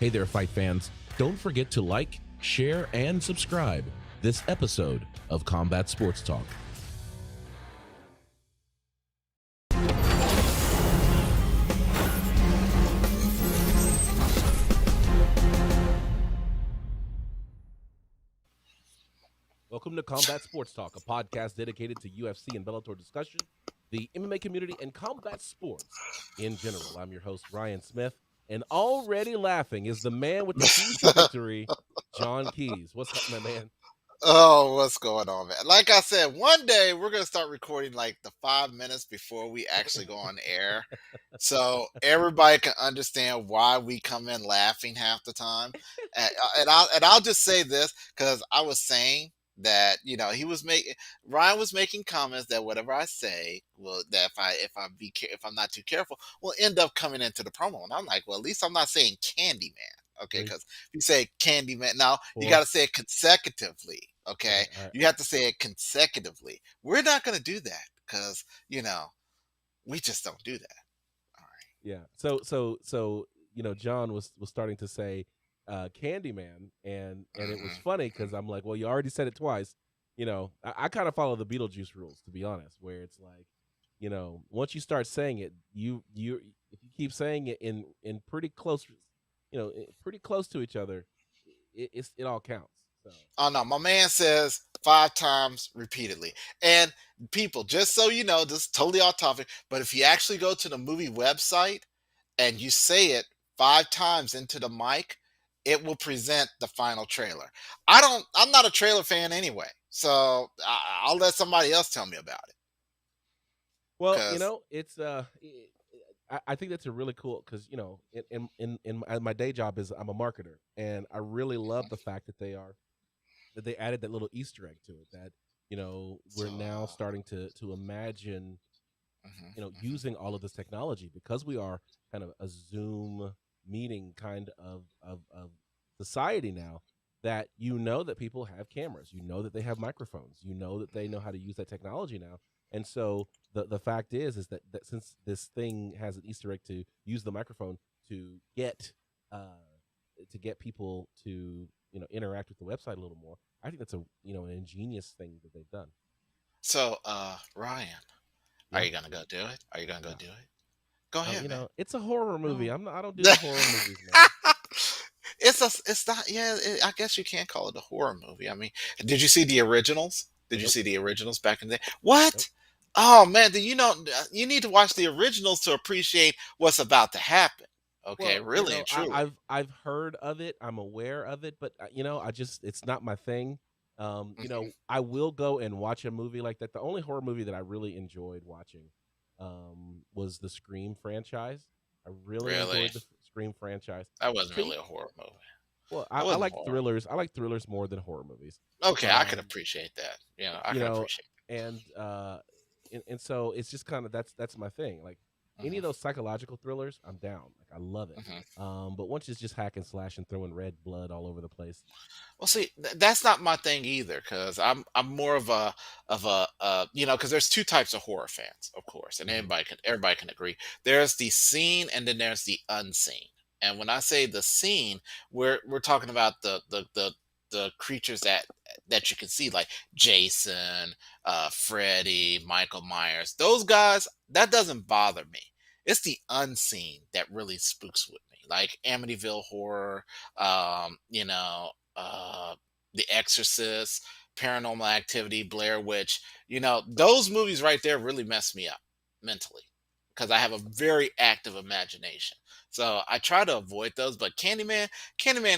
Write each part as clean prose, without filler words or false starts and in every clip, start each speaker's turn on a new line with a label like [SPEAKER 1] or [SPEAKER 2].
[SPEAKER 1] Hey there, fight fans. Don't forget to like, share, and subscribe this episode of Combat Sports Talk. Welcome to Combat Sports Talk, a podcast dedicated to UFC and Bellator discussion, the MMA community, and combat sports in general. I'm your host, Ryan Smith, and already laughing is the man with the keys to victory, John Keys. What's up, my man?
[SPEAKER 2] Oh, what's going on, man? Like I said, one day we're going to start recording like the 5 minutes before we actually go on air. So everybody can understand why we come in laughing half the time. And I'll just say this because I was saying that, Ryan was making comments that whatever I say will, that if I'm not too careful, will end up coming into the promo. And I'm like, well, at least I'm not saying Candyman. Okay, because if you say Candyman, now you got to say it consecutively. Okay,
[SPEAKER 1] All right.
[SPEAKER 2] you have to say it consecutively. We're not going to do that because we just don't do that. All right.
[SPEAKER 1] Yeah. So John was starting to say Candyman, and it was funny because I'm like, well, you already said it twice. I kind of follow the Beetlejuice rules, to be honest, where it's like, once you start saying it, you if you keep saying it in pretty close, pretty close to each other, it all counts. So
[SPEAKER 2] Oh no, my man says 5 times repeatedly. And people, just so you know, this is totally off topic, but if you actually go to the movie website and you say it 5 times into the mic, it will present the final trailer. I'm not a trailer fan anyway, so I'll let somebody else tell me about it.
[SPEAKER 1] well,
[SPEAKER 2] Cause
[SPEAKER 1] it's I think that's a really cool because in my day job is I'm a marketer, and I really love the fact that they added that little Easter egg to it that we're now starting to imagine using all of this technology because we are kind of a Zoom meeting kind of society now, that that people have cameras, that they have microphones, that they know how to use that technology now. And so the fact is that since this thing has an Easter egg to use the microphone to get people to interact with the website a little more, I think that's an ingenious thing that they've done.
[SPEAKER 2] so Ryan,
[SPEAKER 1] Yeah.
[SPEAKER 2] are you gonna go do it? Are you gonna go do it? Go ahead, man.
[SPEAKER 1] It's a horror movie.
[SPEAKER 2] No.
[SPEAKER 1] I don't do the horror movies, man.
[SPEAKER 2] It's not. Yeah, I guess you can't call it a horror movie. I mean, did you see the originals? Did you
[SPEAKER 1] Nope.
[SPEAKER 2] see the originals back in the day?
[SPEAKER 1] Nope.
[SPEAKER 2] What? Oh man, then you need to watch the originals to appreciate what's about to happen. Okay,
[SPEAKER 1] Well,
[SPEAKER 2] really and truly.
[SPEAKER 1] I've heard of it. I'm aware of it, but I just it's not my thing.
[SPEAKER 2] Mhm.
[SPEAKER 1] I will go and watch a movie like that. The only horror movie that I really enjoyed watching was the Scream franchise. I really
[SPEAKER 2] Really,
[SPEAKER 1] enjoyed the Scream franchise.
[SPEAKER 2] that wasn't
[SPEAKER 1] See,
[SPEAKER 2] really a horror movie.
[SPEAKER 1] well,
[SPEAKER 2] That
[SPEAKER 1] I
[SPEAKER 2] wasn't
[SPEAKER 1] like
[SPEAKER 2] horror.
[SPEAKER 1] thrillers. I like thrillers more than horror movies.
[SPEAKER 2] Okay, I could
[SPEAKER 1] Um,
[SPEAKER 2] appreciate that. I
[SPEAKER 1] you
[SPEAKER 2] could
[SPEAKER 1] know,
[SPEAKER 2] appreciate.
[SPEAKER 1] and so it's just kind of that's my thing. Like any
[SPEAKER 2] Hmm.
[SPEAKER 1] of those psychological thrillers, I'm down. Like I love it.
[SPEAKER 2] Hmm.
[SPEAKER 1] But once it's just hack and slash and throwing red blood all over the place,
[SPEAKER 2] Well, see, that's not my thing either, because I'm more of a because there's two types of horror fans, of course, and
[SPEAKER 1] hmm
[SPEAKER 2] everybody can agree. There's the seen, and then there's the unseen. And when I say the seen, we're talking about the creatures that you can see, like Jason, Freddy, Michael Myers. Those guys, that doesn't bother me. It's the unseen that really spooks with me, like Amityville Horror, um, you know, The Exorcist, Paranormal Activity, Blair Witch. Those movies right there really mess me up mentally because I have a very active imagination. So I try to avoid those. But Candyman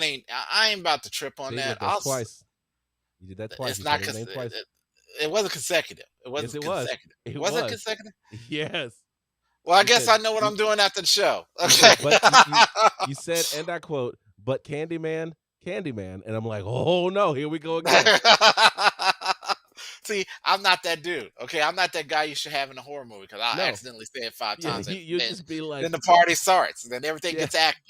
[SPEAKER 2] ain't. I ain't about to trip on
[SPEAKER 1] see,
[SPEAKER 2] that.
[SPEAKER 1] look, that's twice. You did that twice.
[SPEAKER 2] It's
[SPEAKER 1] You
[SPEAKER 2] not
[SPEAKER 1] said his
[SPEAKER 2] because
[SPEAKER 1] name twice.
[SPEAKER 2] it wasn't consecutive. It
[SPEAKER 1] Yes,
[SPEAKER 2] wasn't
[SPEAKER 1] it was.
[SPEAKER 2] consecutive.
[SPEAKER 1] It
[SPEAKER 2] Was it
[SPEAKER 1] was.
[SPEAKER 2] consecutive?
[SPEAKER 1] Yes.
[SPEAKER 2] Well, I
[SPEAKER 1] You
[SPEAKER 2] guess
[SPEAKER 1] said
[SPEAKER 2] I know what
[SPEAKER 1] you
[SPEAKER 2] I'm doing after the show.
[SPEAKER 1] you
[SPEAKER 2] Okay.
[SPEAKER 1] said, but you said, and I quote, but Candyman, Candyman, and I'm like, oh no, here we go again.
[SPEAKER 2] See, I'm not that dude. Okay, I'm not that guy you should have in a horror movie because I
[SPEAKER 1] No,
[SPEAKER 2] accidentally say it five
[SPEAKER 1] yeah,
[SPEAKER 2] times, and
[SPEAKER 1] you just be like,
[SPEAKER 2] then the party starts, and then everything
[SPEAKER 1] yeah,
[SPEAKER 2] gets active.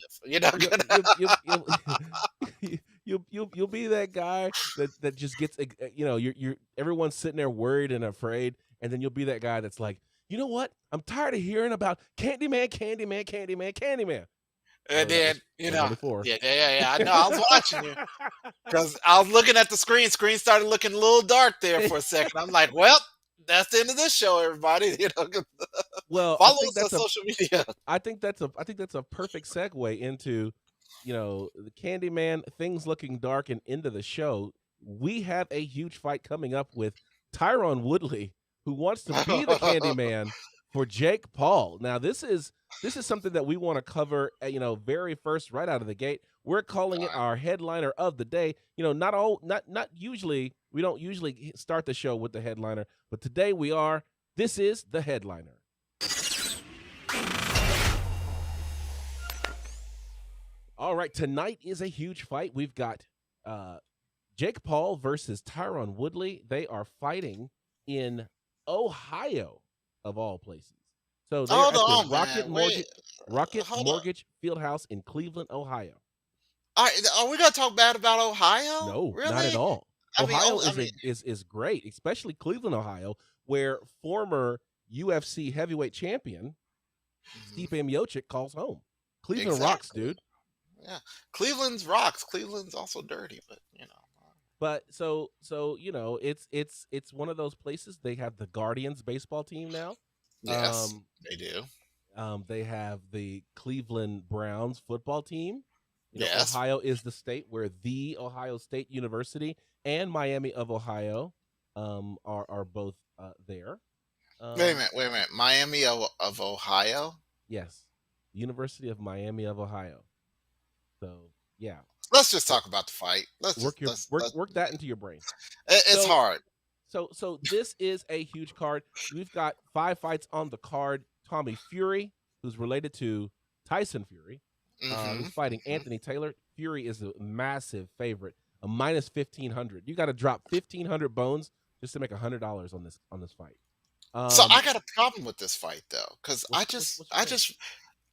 [SPEAKER 1] you'll be that guy that just gets you're everyone's sitting there worried and afraid, and then you'll be that guy that's like, you know what? I'm tired of hearing about Candyman, Candyman, Candyman, Candyman.
[SPEAKER 2] And
[SPEAKER 1] Oh, that
[SPEAKER 2] then,
[SPEAKER 1] was 2024.
[SPEAKER 2] I know. I was watching you because I was looking at the screen. Screen started looking a little dark there for a second. I'm like, well, that's the end of this show, everybody.
[SPEAKER 1] Well, I
[SPEAKER 2] Follow
[SPEAKER 1] think
[SPEAKER 2] us on
[SPEAKER 1] that's a
[SPEAKER 2] social media.
[SPEAKER 1] I think that's a perfect segue into, the Candyman, things looking dark and into the show. We have a huge fight coming up with Tyron Woodley, who wants to be the Candyman for Jake Paul. Now, this is something that we want to cover, very first right out of the gate. We're calling it our headliner of the day. Not usually, we don't usually start the show with the headliner, but today we are. This is the headliner. All right, tonight is a huge fight. We've got Jake Paul versus Tyron Woodley. They are fighting in Ohio, of all places. So they're
[SPEAKER 2] Hold
[SPEAKER 1] at the
[SPEAKER 2] on, man. Wait,
[SPEAKER 1] Rocket
[SPEAKER 2] hold on.
[SPEAKER 1] Mortgage Fieldhouse in Cleveland, Ohio.
[SPEAKER 2] Are we gonna talk bad about Ohio?
[SPEAKER 1] No, not at
[SPEAKER 2] Really?
[SPEAKER 1] all.
[SPEAKER 2] I mean,
[SPEAKER 1] Ohio
[SPEAKER 2] oh, I mean,
[SPEAKER 1] is great, especially Cleveland, Ohio, where former UFC heavyweight champion
[SPEAKER 2] mhm,
[SPEAKER 1] Stipe Miocic calls home. Cleveland rocks,
[SPEAKER 2] exactly.
[SPEAKER 1] dude.
[SPEAKER 2] Yeah, Cleveland's rocks. Cleveland's also dirty, but
[SPEAKER 1] But it's one of those places. They have the Guardians baseball team now.
[SPEAKER 2] yes,
[SPEAKER 1] Um,
[SPEAKER 2] they do.
[SPEAKER 1] they have the Cleveland Browns football team.
[SPEAKER 2] Yes.
[SPEAKER 1] Ohio is the state where the Ohio State University and Miami of Ohio are both there.
[SPEAKER 2] Wait a
[SPEAKER 1] Um,
[SPEAKER 2] minute. Wait a minute. Miami of Ohio.
[SPEAKER 1] yes, University of Miami of Ohio. So yeah,
[SPEAKER 2] Let's just
[SPEAKER 1] so
[SPEAKER 2] talk about the fight. Let's
[SPEAKER 1] work
[SPEAKER 2] just
[SPEAKER 1] your
[SPEAKER 2] let's.
[SPEAKER 1] work that into your brain.
[SPEAKER 2] It's
[SPEAKER 1] So
[SPEAKER 2] hard.
[SPEAKER 1] So this is a huge card. We've got 5 fights on the card. Tommy Fury, who's related to Tyson Fury,
[SPEAKER 2] Mm-hmm.
[SPEAKER 1] is fighting
[SPEAKER 2] Hmm.
[SPEAKER 1] Anthony Taylor. Fury is a massive favorite, a minus 1,500. You got to drop 1,500 bones just to make $100 on this fight.
[SPEAKER 2] So I
[SPEAKER 1] Um,
[SPEAKER 2] got a problem with this fight though, because
[SPEAKER 1] what's your problem?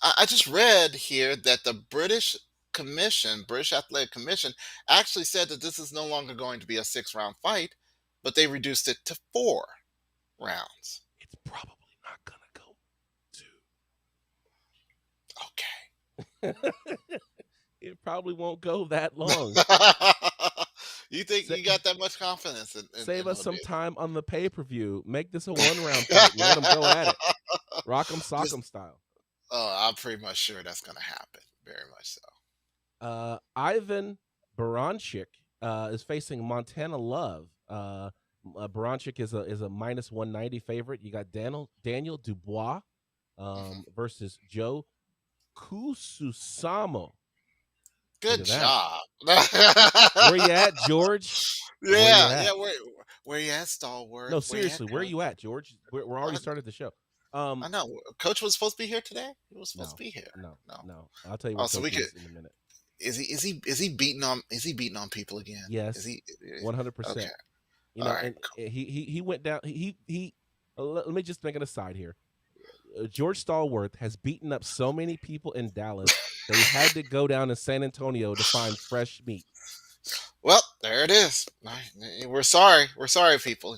[SPEAKER 2] I just read here that the British Athletic Commission, actually said that this is no longer going to be a 6 round fight, but they reduced it to 4 rounds.
[SPEAKER 1] It's probably not gonna go
[SPEAKER 2] Okay.
[SPEAKER 1] to. It probably won't go that long.
[SPEAKER 2] You think
[SPEAKER 1] Sa-
[SPEAKER 2] you got that much confidence
[SPEAKER 1] Save
[SPEAKER 2] in
[SPEAKER 1] us some
[SPEAKER 2] Urbina?
[SPEAKER 1] time on the pay per view. Make this a 1 round fight and let them go at it. Rock'em
[SPEAKER 2] Just,
[SPEAKER 1] sock'em style.
[SPEAKER 2] I'm pretty much sure that's going to happen. Very much so.
[SPEAKER 1] Ivan Baranchik is facing Montana Love. Baranchik is a minus 190 favorite. You got Daniel Dubois
[SPEAKER 2] Hmm.
[SPEAKER 1] versus Joe Kususamo. Look
[SPEAKER 2] Good
[SPEAKER 1] at that.
[SPEAKER 2] job.
[SPEAKER 1] Where you at, George? Where you
[SPEAKER 2] Yeah,
[SPEAKER 1] at?
[SPEAKER 2] yeah. Where you at, Stalworth?
[SPEAKER 1] No,
[SPEAKER 2] Where you at,
[SPEAKER 1] seriously, where
[SPEAKER 2] Coach?
[SPEAKER 1] you at, George? We're already
[SPEAKER 2] I,
[SPEAKER 1] started the show.
[SPEAKER 2] I know. Coach was supposed to be here today. He was supposed to
[SPEAKER 1] No,
[SPEAKER 2] be here.
[SPEAKER 1] no,
[SPEAKER 2] No.
[SPEAKER 1] no. I'll tell you
[SPEAKER 2] Oh,
[SPEAKER 1] where
[SPEAKER 2] so
[SPEAKER 1] Coach
[SPEAKER 2] we could.
[SPEAKER 1] is in a minute.
[SPEAKER 2] Is he beating on people again? Is
[SPEAKER 1] Yes,
[SPEAKER 2] he?
[SPEAKER 1] 100%.
[SPEAKER 2] Okay. All right.
[SPEAKER 1] And he went down. Let me just make an aside here. George Stallworth has beaten up so many people in Dallas. They had to go down to San Antonio to find fresh meat.
[SPEAKER 2] Well, there it is. We're sorry. We're sorry, people.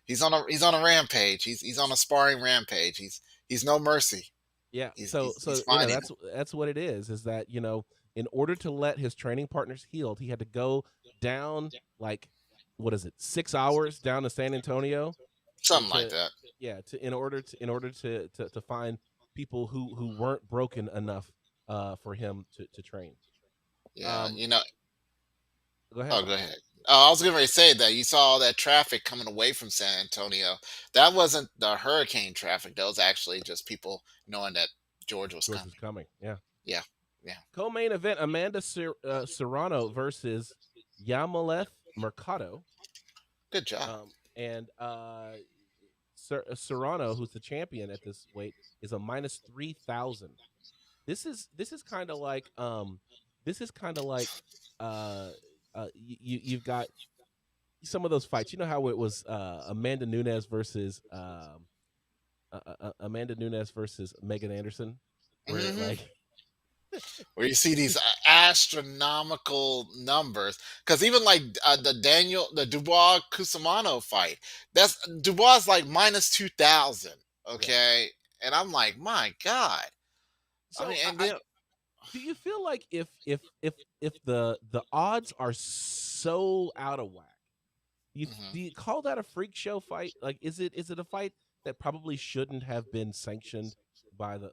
[SPEAKER 2] He's on a rampage. He's on a sparring rampage. He's no mercy.
[SPEAKER 1] Yeah.
[SPEAKER 2] He's
[SPEAKER 1] So
[SPEAKER 2] he's,
[SPEAKER 1] so
[SPEAKER 2] he's fighting.
[SPEAKER 1] that's what it is. Is that in order to let his training partners healed, he had to go down like what is it 6 hours down to San Antonio
[SPEAKER 2] Something like
[SPEAKER 1] to
[SPEAKER 2] that.
[SPEAKER 1] yeah to in order to find people who weren't broken enough for him to train.
[SPEAKER 2] Yeah.
[SPEAKER 1] Um, Go ahead.
[SPEAKER 2] Oh, go ahead. Oh, I was going to say that you saw all that traffic coming away from San Antonio. That wasn't the hurricane traffic. That was actually just people knowing that George was
[SPEAKER 1] George was
[SPEAKER 2] coming.
[SPEAKER 1] coming. Yeah.
[SPEAKER 2] Yeah. Yeah.
[SPEAKER 1] Co-main event: Amanda Serrano versus Yamaleth Mercado.
[SPEAKER 2] Good job.
[SPEAKER 1] And Serrano, who's the champion at this weight, is a minus 3,000. This is kind of like you've got some of those fights. You know how it was Amanda Nunes versus Megan Anderson, where
[SPEAKER 2] Hmm.
[SPEAKER 1] like
[SPEAKER 2] Where you see these astronomical numbers, because even like the Dubois Cusimano fight, that's Dubois is like minus 2,000.
[SPEAKER 1] yeah.
[SPEAKER 2] Okay, and I'm like, my God. I
[SPEAKER 1] So
[SPEAKER 2] mean, and
[SPEAKER 1] I
[SPEAKER 2] then
[SPEAKER 1] Do you feel like if the odds are so out of whack,
[SPEAKER 2] Mhm.
[SPEAKER 1] do you call that a freak show fight? Like, is it a fight that probably shouldn't have been sanctioned by the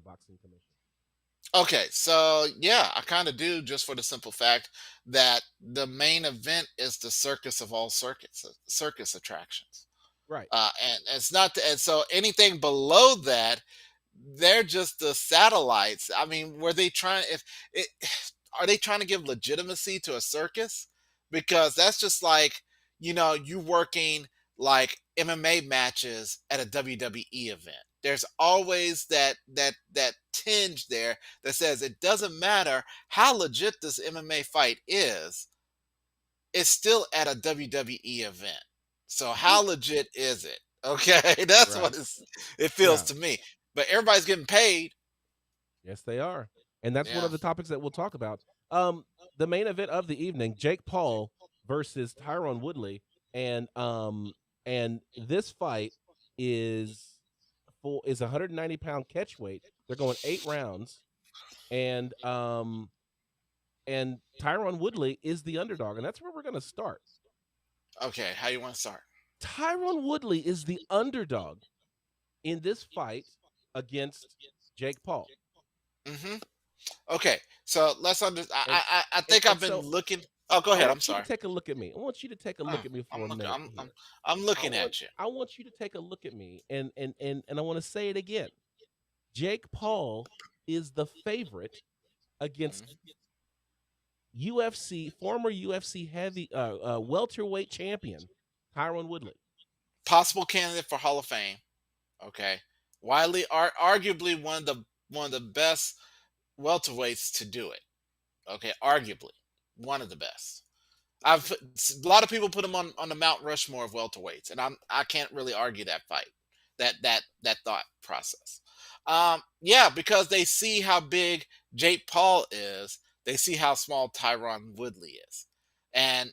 [SPEAKER 1] boxing commission?
[SPEAKER 2] Okay, so yeah, I kind of do, just for the simple fact that the main event is the circus of all circus attractions.
[SPEAKER 1] Right.
[SPEAKER 2] And it's not, and so anything below that, they're just the satellites. I mean, were they trying? If it, are they trying to give legitimacy to a circus? Because that's just like, you working like MMA matches at a WWE event. There's always that tinge there that says it doesn't matter how legit this MMA fight is, it's still at a WWE event. So
[SPEAKER 1] Yeah.
[SPEAKER 2] how legit is it? Okay, that's
[SPEAKER 1] Right.
[SPEAKER 2] what it feels
[SPEAKER 1] Yeah.
[SPEAKER 2] to me. But everybody's getting paid.
[SPEAKER 1] Yes, they are. And that's one
[SPEAKER 2] Yeah.
[SPEAKER 1] of the topics that we'll talk about. Um, the main event of the evening, Jake Paul versus Tyron Woodley, and this fight is is 190-pound catch weight. They're going 8 rounds, and Tyron Woodley is the underdog, and that's where we're going to start.
[SPEAKER 2] Okay, how you want to start?
[SPEAKER 1] Tyron Woodley is the underdog in this fight against Jake Paul.
[SPEAKER 2] Hmm. Okay, so let's under.
[SPEAKER 1] And
[SPEAKER 2] I
[SPEAKER 1] and
[SPEAKER 2] think
[SPEAKER 1] and
[SPEAKER 2] I've been
[SPEAKER 1] so
[SPEAKER 2] looking. Oh, go
[SPEAKER 1] I
[SPEAKER 2] ahead.
[SPEAKER 1] want
[SPEAKER 2] I'm
[SPEAKER 1] you to
[SPEAKER 2] sorry.
[SPEAKER 1] take a look at me. I want you to take a look
[SPEAKER 2] Oh,
[SPEAKER 1] at me for
[SPEAKER 2] I'm
[SPEAKER 1] a
[SPEAKER 2] looking.
[SPEAKER 1] minute here.
[SPEAKER 2] I'm
[SPEAKER 1] I
[SPEAKER 2] looking
[SPEAKER 1] want
[SPEAKER 2] at you.
[SPEAKER 1] I want you to take a look at me and I want to say it again. Jake Paul is the favorite against
[SPEAKER 2] Mhm.
[SPEAKER 1] UFC former UFC heavy welterweight champion Tyron Woodley.
[SPEAKER 2] Possible candidate for Hall of Fame. Okay, widely, arguably one of the best welterweights to do it. Okay, arguably one of the best. A lot of people put him on the Mount Rushmore of welterweights, and I can't really argue that fight, that thought process. Yeah, because they see how big Jake Paul is, they see how small Tyron Woodley is, and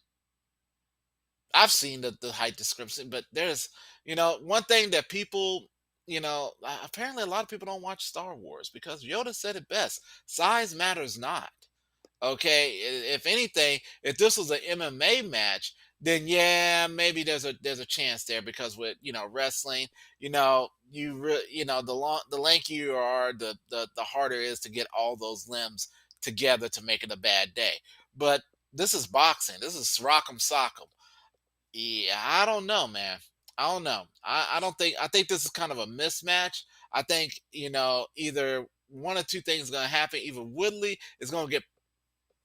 [SPEAKER 2] I've seen the height discrepancy. But there's, one thing that people, apparently a lot of people don't watch Star Wars because Yoda said it best: size matters not. Okay, if anything, if this was an MMA match, then yeah, maybe there's a chance there, because with wrestling, the lankier you are, the harder it is to get all those limbs together to make it a bad day. But this is boxing. This is rock'em sock'em. Yeah, I don't know, man. I don't know. I think this is kind of a mismatch. I think, either one or two things is gonna happen. Either Woodley is gonna get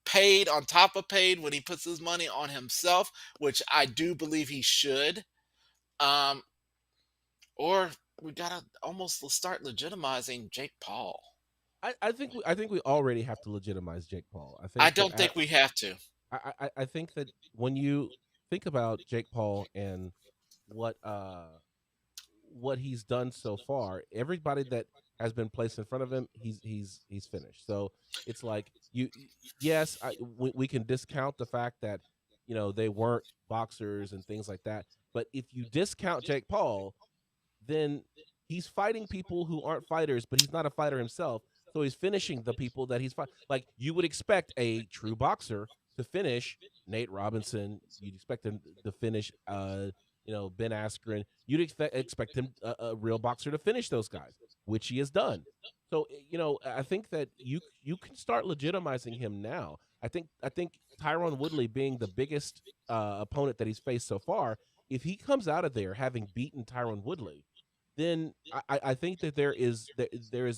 [SPEAKER 2] paid on top of paid when he puts his money on himself, which I do believe he should. Um, or we gotta almost start legitimizing Jake Paul.
[SPEAKER 1] I think we already have to legitimize Jake Paul. I
[SPEAKER 2] I
[SPEAKER 1] think that
[SPEAKER 2] don't think we have to.
[SPEAKER 1] I think that when you think about Jake Paul and what uh what he's done so far, everybody that has been placed in front of him, he's finished. So it's like yes, we can discount the fact that they weren't boxers and things like that. But if you discount Jake Paul, then he's fighting people who aren't fighters, but he's not a fighter himself. So he's finishing the people that he's fighting. Like you would expect a true boxer to finish Nate Robinson. You'd expect him to finish, Ben Askren. You'd expect him a real boxer to finish those guys, which he has done. So I think that you can start legitimizing him now. I think Tyron Woodley being the biggest opponent that he's faced so far, if he comes out of there having beaten Tyron Woodley, then I think that there is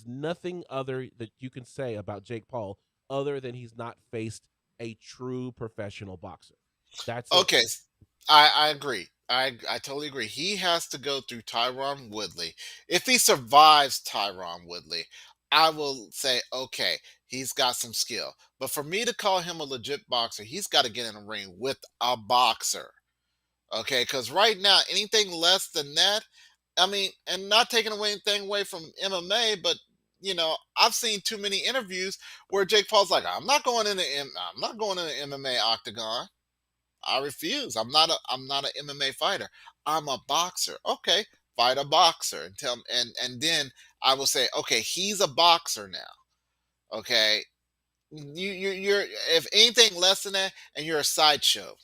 [SPEAKER 1] nothing other that you can say about Jake Paul other than he's not faced a true professional boxer. That's it.
[SPEAKER 2] Okay, I agree. I totally agree. He has to go through Tyron Woodley. If he survives Tyron Woodley, I will say, okay, he's got some skill. But for me to call him a legit boxer, he's got to get in a ring with a boxer. Okay, because right now, anything less than that, I mean, and not taking away anything away from MMA, but I've seen too many interviews where Jake Paul's like, I'm not going in the MMA octagon. I refuse. I'm not an MMA fighter. I'm a boxer. Okay, fight a boxer and tell and then I will say, okay, he's a boxer now. Okay, you're if anything less than that, and you're a sideshow,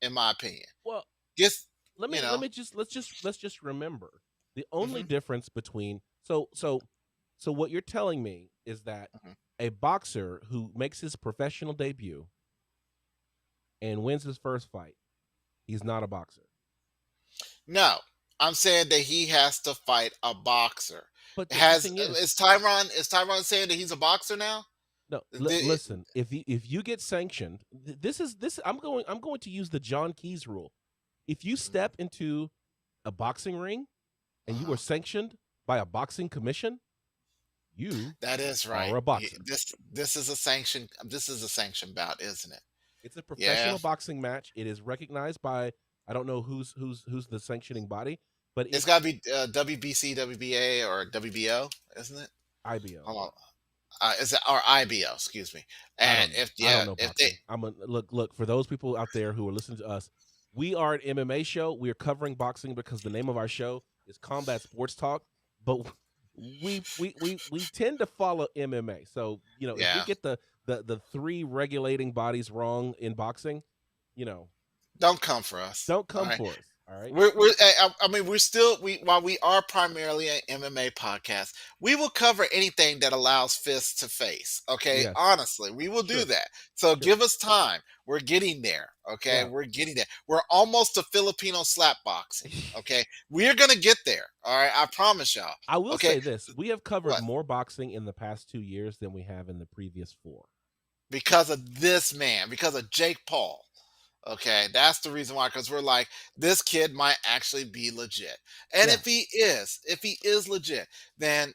[SPEAKER 2] in my opinion.
[SPEAKER 1] Well,
[SPEAKER 2] Just
[SPEAKER 1] let
[SPEAKER 2] you
[SPEAKER 1] me
[SPEAKER 2] know.
[SPEAKER 1] let's just remember the only
[SPEAKER 2] Hmm.
[SPEAKER 1] difference between so what you're telling me is that
[SPEAKER 2] Hmm.
[SPEAKER 1] a boxer who makes his professional debut and wins his first fight, he's not a boxer.
[SPEAKER 2] No, I'm saying that he has to fight a boxer.
[SPEAKER 1] But the
[SPEAKER 2] Has
[SPEAKER 1] thing is,
[SPEAKER 2] Is Tyron saying that he's a boxer now?
[SPEAKER 1] no,
[SPEAKER 2] The-
[SPEAKER 1] listen. If you get sanctioned, this. I'm going to use the John Keys rule. If you step into a boxing ring and you
[SPEAKER 2] uh-huh.
[SPEAKER 1] are sanctioned by a boxing commission, you
[SPEAKER 2] That is
[SPEAKER 1] are
[SPEAKER 2] right.
[SPEAKER 1] a boxer.
[SPEAKER 2] This is a sanction. This is a sanction bout, isn't it?
[SPEAKER 1] It's a
[SPEAKER 2] Yeah.
[SPEAKER 1] professional boxing match. It is recognized by I don't know who's the sanctioning body, but
[SPEAKER 2] It's
[SPEAKER 1] it
[SPEAKER 2] got to be WBC, WBA, or WBO, isn't it?
[SPEAKER 1] IBO.
[SPEAKER 2] Hold on. Is it or IBO? Excuse me.
[SPEAKER 1] I
[SPEAKER 2] And
[SPEAKER 1] don't know.
[SPEAKER 2] if
[SPEAKER 1] I
[SPEAKER 2] yeah,
[SPEAKER 1] don't know
[SPEAKER 2] if they
[SPEAKER 1] boxing. I'm a look for those people out there who are listening to us. We are an MMA show. We are covering boxing because the name of our show is Combat Sports Talk, but we tend to follow MMA. So, if we
[SPEAKER 2] yeah,
[SPEAKER 1] get the three regulating bodies wrong in boxing, you know,
[SPEAKER 2] don't come for us.
[SPEAKER 1] don't
[SPEAKER 2] All
[SPEAKER 1] come
[SPEAKER 2] right.
[SPEAKER 1] for us, all right?
[SPEAKER 2] I mean, we're still we while we are primarily an MMA podcast, we will cover anything that allows fists to face. Okay,
[SPEAKER 1] Yes.
[SPEAKER 2] honestly, we will do
[SPEAKER 1] Sure.
[SPEAKER 2] that. So
[SPEAKER 1] Sure.
[SPEAKER 2] give us time. We're getting there. Okay,
[SPEAKER 1] Yeah.
[SPEAKER 2] we're getting there. We're almost to Filipino slap boxing. Okay, we're gonna get there. All right, I promise y'all.
[SPEAKER 1] I will
[SPEAKER 2] Okay,
[SPEAKER 1] say this, we have covered
[SPEAKER 2] what?
[SPEAKER 1] more boxing in the past 2 years than we have in the previous 4.
[SPEAKER 2] Because of this man, because of Jake Paul. Okay, that's the reason why. Because we're like, this kid might actually be legit, and
[SPEAKER 1] Yeah.
[SPEAKER 2] if he is legit, then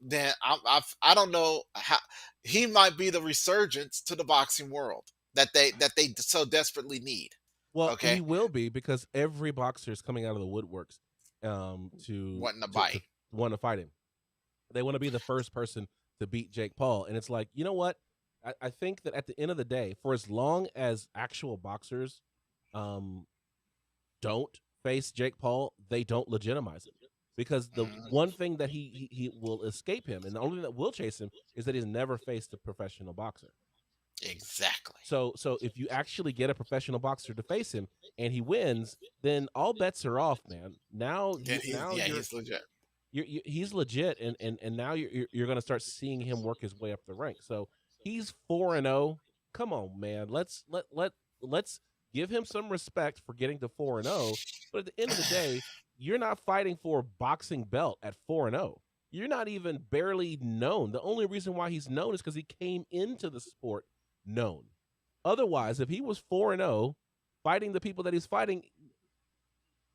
[SPEAKER 2] then I don't know how he might be the resurgence to the boxing world that they so desperately need.
[SPEAKER 1] Well, he
[SPEAKER 2] Okay,
[SPEAKER 1] will be because every boxer is coming out of the woodworks
[SPEAKER 2] wanting to
[SPEAKER 1] to
[SPEAKER 2] bite.
[SPEAKER 1] want to fight him. They want to be the first person to beat Jake Paul. And it's like, you know what? I think that at the end of the day, for as long as actual boxers um, don't face Jake Paul, they don't legitimize him. Because the
[SPEAKER 2] Mhm.
[SPEAKER 1] one thing that he will escape him, and the only thing that will chase him, is that he's never faced a professional boxer.
[SPEAKER 2] Exactly.
[SPEAKER 1] So if you actually get a professional boxer to face him and he wins, then all bets are off, man. Now
[SPEAKER 2] Then he's legit.
[SPEAKER 1] he's legit, and now you're going to start seeing him work his way up the ranks. So he's 4-0. Come on, man. Let's give him some respect for getting to 4-0. But at the end of the day, you're not fighting for a boxing belt at 4-0. You're not even barely known. The only reason why he's known is because he came into the sport known. Otherwise, if he was 4-0, fighting the people that he's fighting,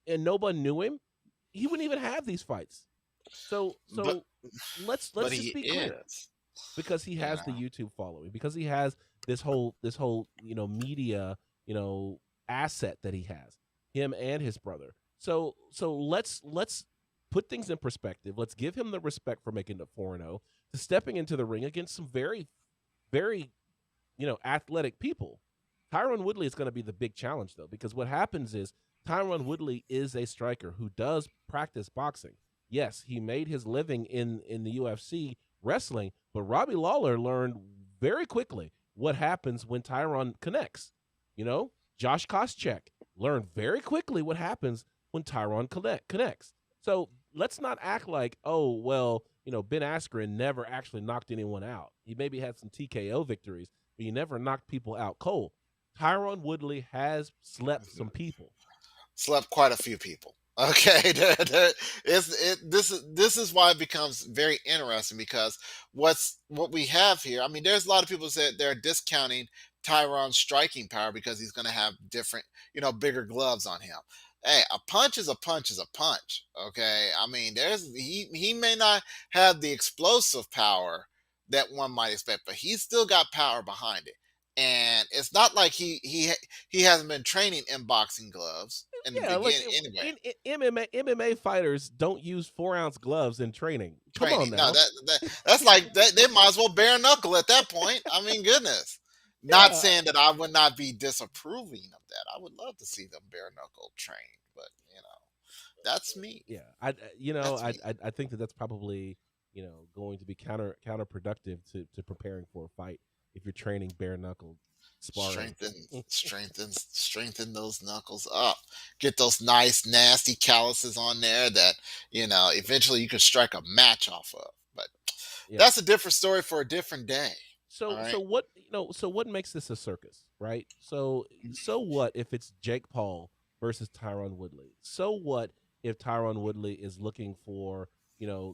[SPEAKER 1] and nobody knew him, he wouldn't even have these fights. So
[SPEAKER 2] But
[SPEAKER 1] so let's
[SPEAKER 2] but
[SPEAKER 1] just
[SPEAKER 2] he
[SPEAKER 1] be clear,
[SPEAKER 2] is.
[SPEAKER 1] because he
[SPEAKER 2] You
[SPEAKER 1] has the
[SPEAKER 2] know.
[SPEAKER 1] YouTube following, because he has this whole media asset that he has, him and his brother. So let's put things in perspective. Let's give him the respect for making it 4-0, to stepping into the ring against some very very athletic people. Tyron Woodley is going to be the big challenge, though, because what happens is Tyron Woodley is a striker who does practice boxing. Yes, he made his living in the UFC wrestling, but Robbie Lawler learned very quickly what happens when Tyron connects. Josh Koscheck learned very quickly what happens when Tyron connects. So let's not act like, oh, well, Ben Askren never actually knocked anyone out. He maybe had some TKO victories, but he never knocked people out cold. Tyron Woodley has slept some people.
[SPEAKER 2] Slept quite a few people. Okay, this is why it becomes very interesting because what we have here. I mean, there's a lot of people that say they're discounting Tyron's striking power because he's going to have different, bigger gloves on him. Hey, a punch is a punch is a punch. Okay, I mean, he may not have the explosive power that one might expect, but he's still got power behind it. And it's not like he hasn't been training in boxing gloves in the
[SPEAKER 1] Yeah, like
[SPEAKER 2] beginning anyway.
[SPEAKER 1] in MMA fighters don't use 4-ounce gloves in training. Come on
[SPEAKER 2] Training. No,
[SPEAKER 1] now.
[SPEAKER 2] that's like they might as well bare knuckle at that point. I mean, goodness. Not
[SPEAKER 1] Yeah,
[SPEAKER 2] saying that I would not be disapproving of that. I would love to see them bare knuckle train, but that's me.
[SPEAKER 1] yeah.
[SPEAKER 2] That's me.
[SPEAKER 1] I think that that's probably going to be counterproductive to preparing for a fight if you're training bare knuckle sparring.
[SPEAKER 2] Strengthen those knuckles up. Get those nice nasty calluses on there that eventually you can strike a match off of. But
[SPEAKER 1] Yeah.
[SPEAKER 2] that's a different story for a different day. All
[SPEAKER 1] So
[SPEAKER 2] right.
[SPEAKER 1] what makes this a circus, right? So what if it's Jake Paul versus Tyron Woodley? So what if Tyron Woodley is looking for,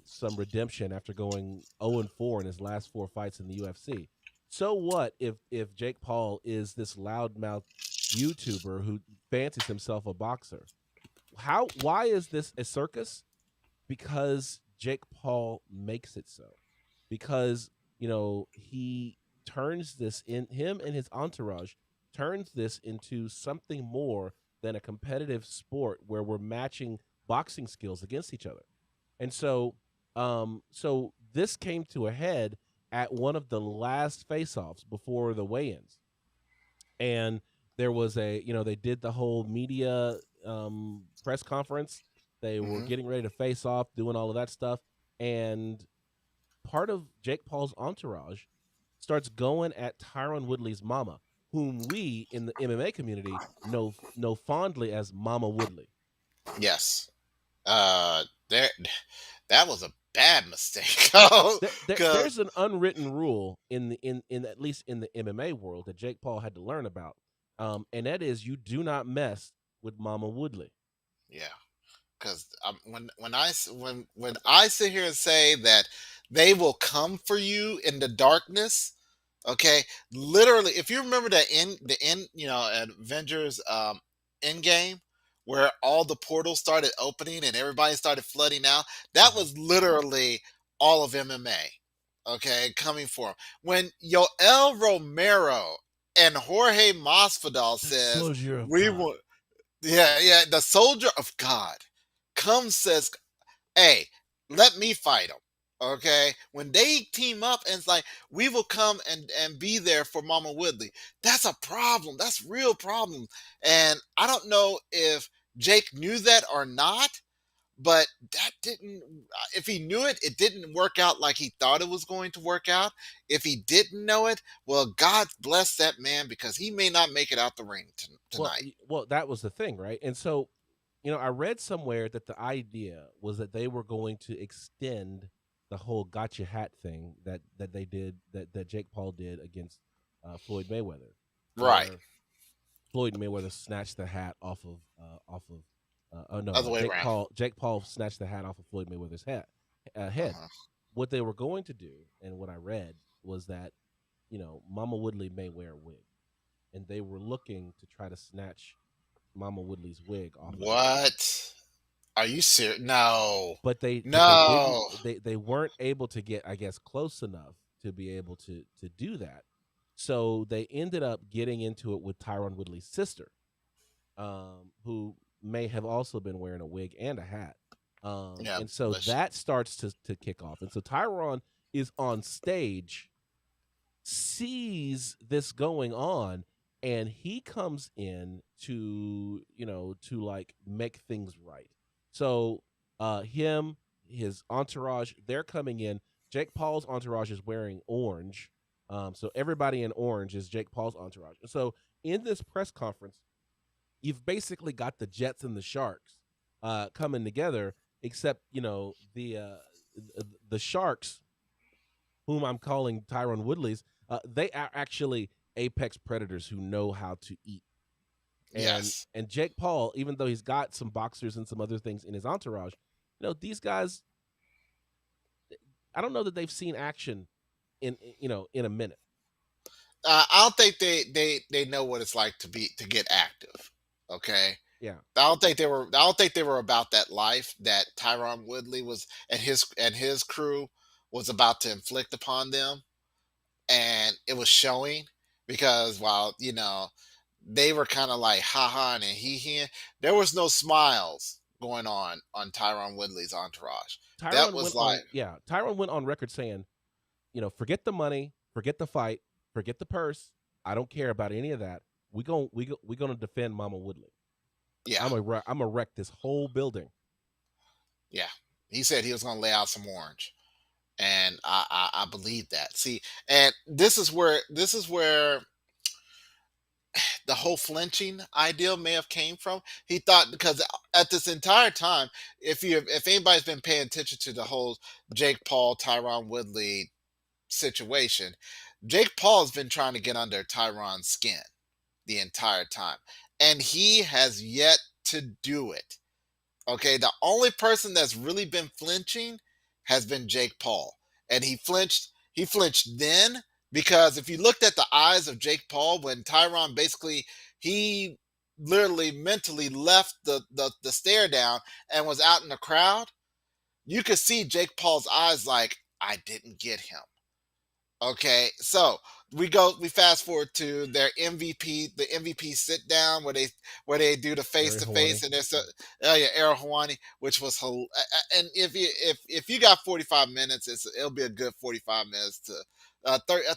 [SPEAKER 1] some redemption after going 0-4 in his last 4 fights in the UFC? So what if Jake Paul is this loudmouth YouTuber who fancies himself a boxer? Why is this a circus? Because Jake Paul makes it so. Because, he turns this in him and his entourage turns this into something more than a competitive sport where we're matching boxing skills against each other. And so this came to a head at one of the last face-offs before the weigh-ins. And there was they did the whole media press conference. They were
[SPEAKER 2] Hmm.
[SPEAKER 1] getting ready to face off, doing all of that stuff, and part of Jake Paul's entourage starts going at Tyron Woodley's mama, whom we in the MMA community know fondly as Mama Woodley.
[SPEAKER 2] Yes. There. That was a bad mistake. Oh,
[SPEAKER 1] There's an unwritten rule in at least in the MMA world that Jake Paul had to learn about, and that is you do not mess with Mama Woodley.
[SPEAKER 2] yeah. Because when I sit here and say that they will come for you in the darkness, okay, literally, if you remember Avengers end game where all the portals started opening and everybody started flooding out, that
[SPEAKER 1] Mhm.
[SPEAKER 2] was literally all of MMA, okay, coming for 'em. When Yoel Romero and Jorge Masvidal
[SPEAKER 1] The
[SPEAKER 2] says
[SPEAKER 1] soldier of
[SPEAKER 2] we
[SPEAKER 1] God.
[SPEAKER 2] want, yeah, yeah, the soldier of God comes says, hey, let me fight him. Okay, when they team up and it's like we will come and be there for Mama Woodley, that's a problem. That's real problem. And I don't know if Jake knew that or not, but that didn't. If he knew it, it didn't work out like he thought it was going to work out. If he didn't know it, well, God bless that man because he may not make it out the ring
[SPEAKER 1] Well,
[SPEAKER 2] tonight.
[SPEAKER 1] well, that was the thing, right? And so, I read somewhere that the idea was that they were going to extend the whole gotcha hat thing that they did that Jake Paul did against Floyd Mayweather,
[SPEAKER 2] Right.
[SPEAKER 1] where Floyd Mayweather snatched the hat off of oh no
[SPEAKER 2] Other way around.
[SPEAKER 1] Jake Paul snatched the hat off of Floyd Mayweather's head.
[SPEAKER 2] Uh-huh.
[SPEAKER 1] What they were going to do, and what I read was that Mama Woodley may wear a wig, and they were looking to try to snatch Mama Woodley's wig off of her.
[SPEAKER 2] What? Are you serious? No.
[SPEAKER 1] But they didn't
[SPEAKER 2] No.
[SPEAKER 1] they weren't able to get, I guess, close enough to be able to do that. So they ended up getting into it with Tyron Woodley's sister, who may have also been wearing a wig and a hat.
[SPEAKER 2] Yeah,
[SPEAKER 1] And so
[SPEAKER 2] but
[SPEAKER 1] that starts to kick off. And so Tyron is on stage, sees this going on, and he comes in to like make things right. So him, his entourage, they're coming in. Jake Paul's entourage is wearing orange. So everybody in orange is Jake Paul's entourage. And so in this press conference, you've basically got the Jets and the Sharks coming together, except the Sharks, whom I'm calling Tyron Woodley's, they are actually apex predators who know how to eat. And
[SPEAKER 2] yes.
[SPEAKER 1] and Jake Paul, even though he's got some boxers and some other things in his entourage, these guys, I don't know that they've seen action in a minute.
[SPEAKER 2] I don't think they know what it's like to get active. Okay.
[SPEAKER 1] Yeah.
[SPEAKER 2] I don't think they were about that life that Tyron Woodley was and his crew was about to inflict upon them, and it was showing because while they were kind of like ha and he, there was no smiles going on Tyron Woodley's entourage. That was like,
[SPEAKER 1] Tyron went on record saying, forget the money, forget the fight, forget the purse. I don't care about any of that. We gonna defend Mama Woodley.
[SPEAKER 2] yeah,
[SPEAKER 1] I'm a wreck this whole building.
[SPEAKER 2] yeah. He said he was going to lay out some orange. and I believe that. See, and this is where the whole flinching idea may have came from. He thought, because at this entire time, if anybody's been paying attention to the whole Jake Paul Tyron Woodley situation, Jake Paul has been trying to get under Tyron's skin the entire time, and he has yet to do it. Okay, the only person that's really been flinching has been Jake Paul. And he flinched. He flinched then because if you looked at the eyes of Jake Paul when Tyron basically he literally mentally left the stare down and was out in the crowd, you could see Jake Paul's eyes like, I didn't get him. Okay, so we fast forward to their MVP, the MVP sit down where they do the face
[SPEAKER 1] Very
[SPEAKER 2] to face,
[SPEAKER 1] horny.
[SPEAKER 2] and there's oh yeah, Errol Hawani, which was and if you got 45 minutes, it'll be a good 45 minutes to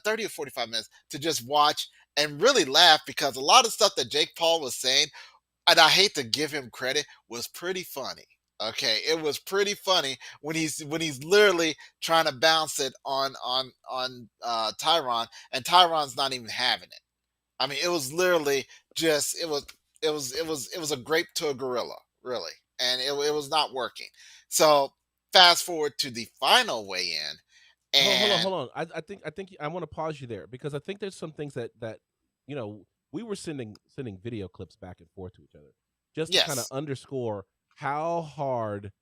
[SPEAKER 2] 30 or 45 minutes to just watch and really laugh, because a lot of stuff that Jake Paul was saying, and I hate to give him credit, was pretty funny. Okay, it was pretty funny when he's literally trying to bounce it on Tyron, and Tyron's not even having it. I mean, it was literally just it was a grape to a gorilla, really, and it was not working. So fast forward to the final weigh in,
[SPEAKER 1] Hold on,
[SPEAKER 2] and
[SPEAKER 1] hold on. I think I want to pause you there because I think there's some things that you know we were sending video clips back and forth to each other just to kind of
[SPEAKER 2] yes,
[SPEAKER 1] underscore how hard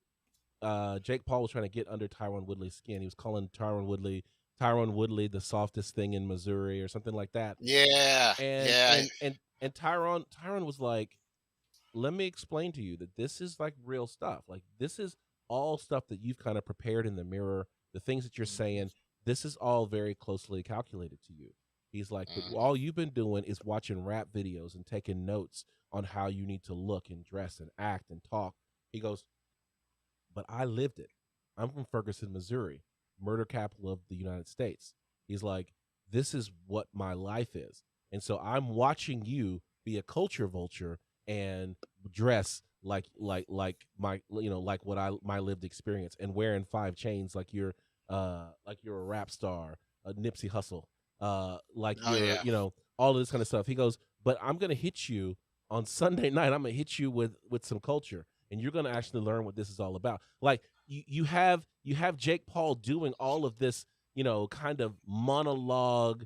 [SPEAKER 1] Jake Paul was trying to get under Tyron Woodley's skin. He was calling Tyron Woodley the softest thing in Missouri or something like that.
[SPEAKER 2] yeah,
[SPEAKER 1] And
[SPEAKER 2] yeah,
[SPEAKER 1] and and and Tyron was like, let me explain to you that this is like real stuff. Like this is all stuff that you've kind of prepared in the mirror. The things that you're saying, this is all very closely calculated to you. He's like, but
[SPEAKER 2] mhm,
[SPEAKER 1] all you've been doing is watching rap videos and taking notes on how you need to look and dress and act and talk. He goes, but I lived it. I'm from Ferguson, Missouri, murder capital of the United States. He's like, this is what my life is. And so I'm watching you be a culture vulture and dress like my like what I my lived experience and wearing five chains like you're a rap star, a Nipsey Hustle, like
[SPEAKER 2] oh
[SPEAKER 1] you're
[SPEAKER 2] yeah,
[SPEAKER 1] all of this kind of stuff. He goes, but I'm gonna hit you on Sunday night. I'm gonna hit you with some culture and you're going to actually learn what this is all about. Like you have Jake Paul doing all of this, kind of monologue,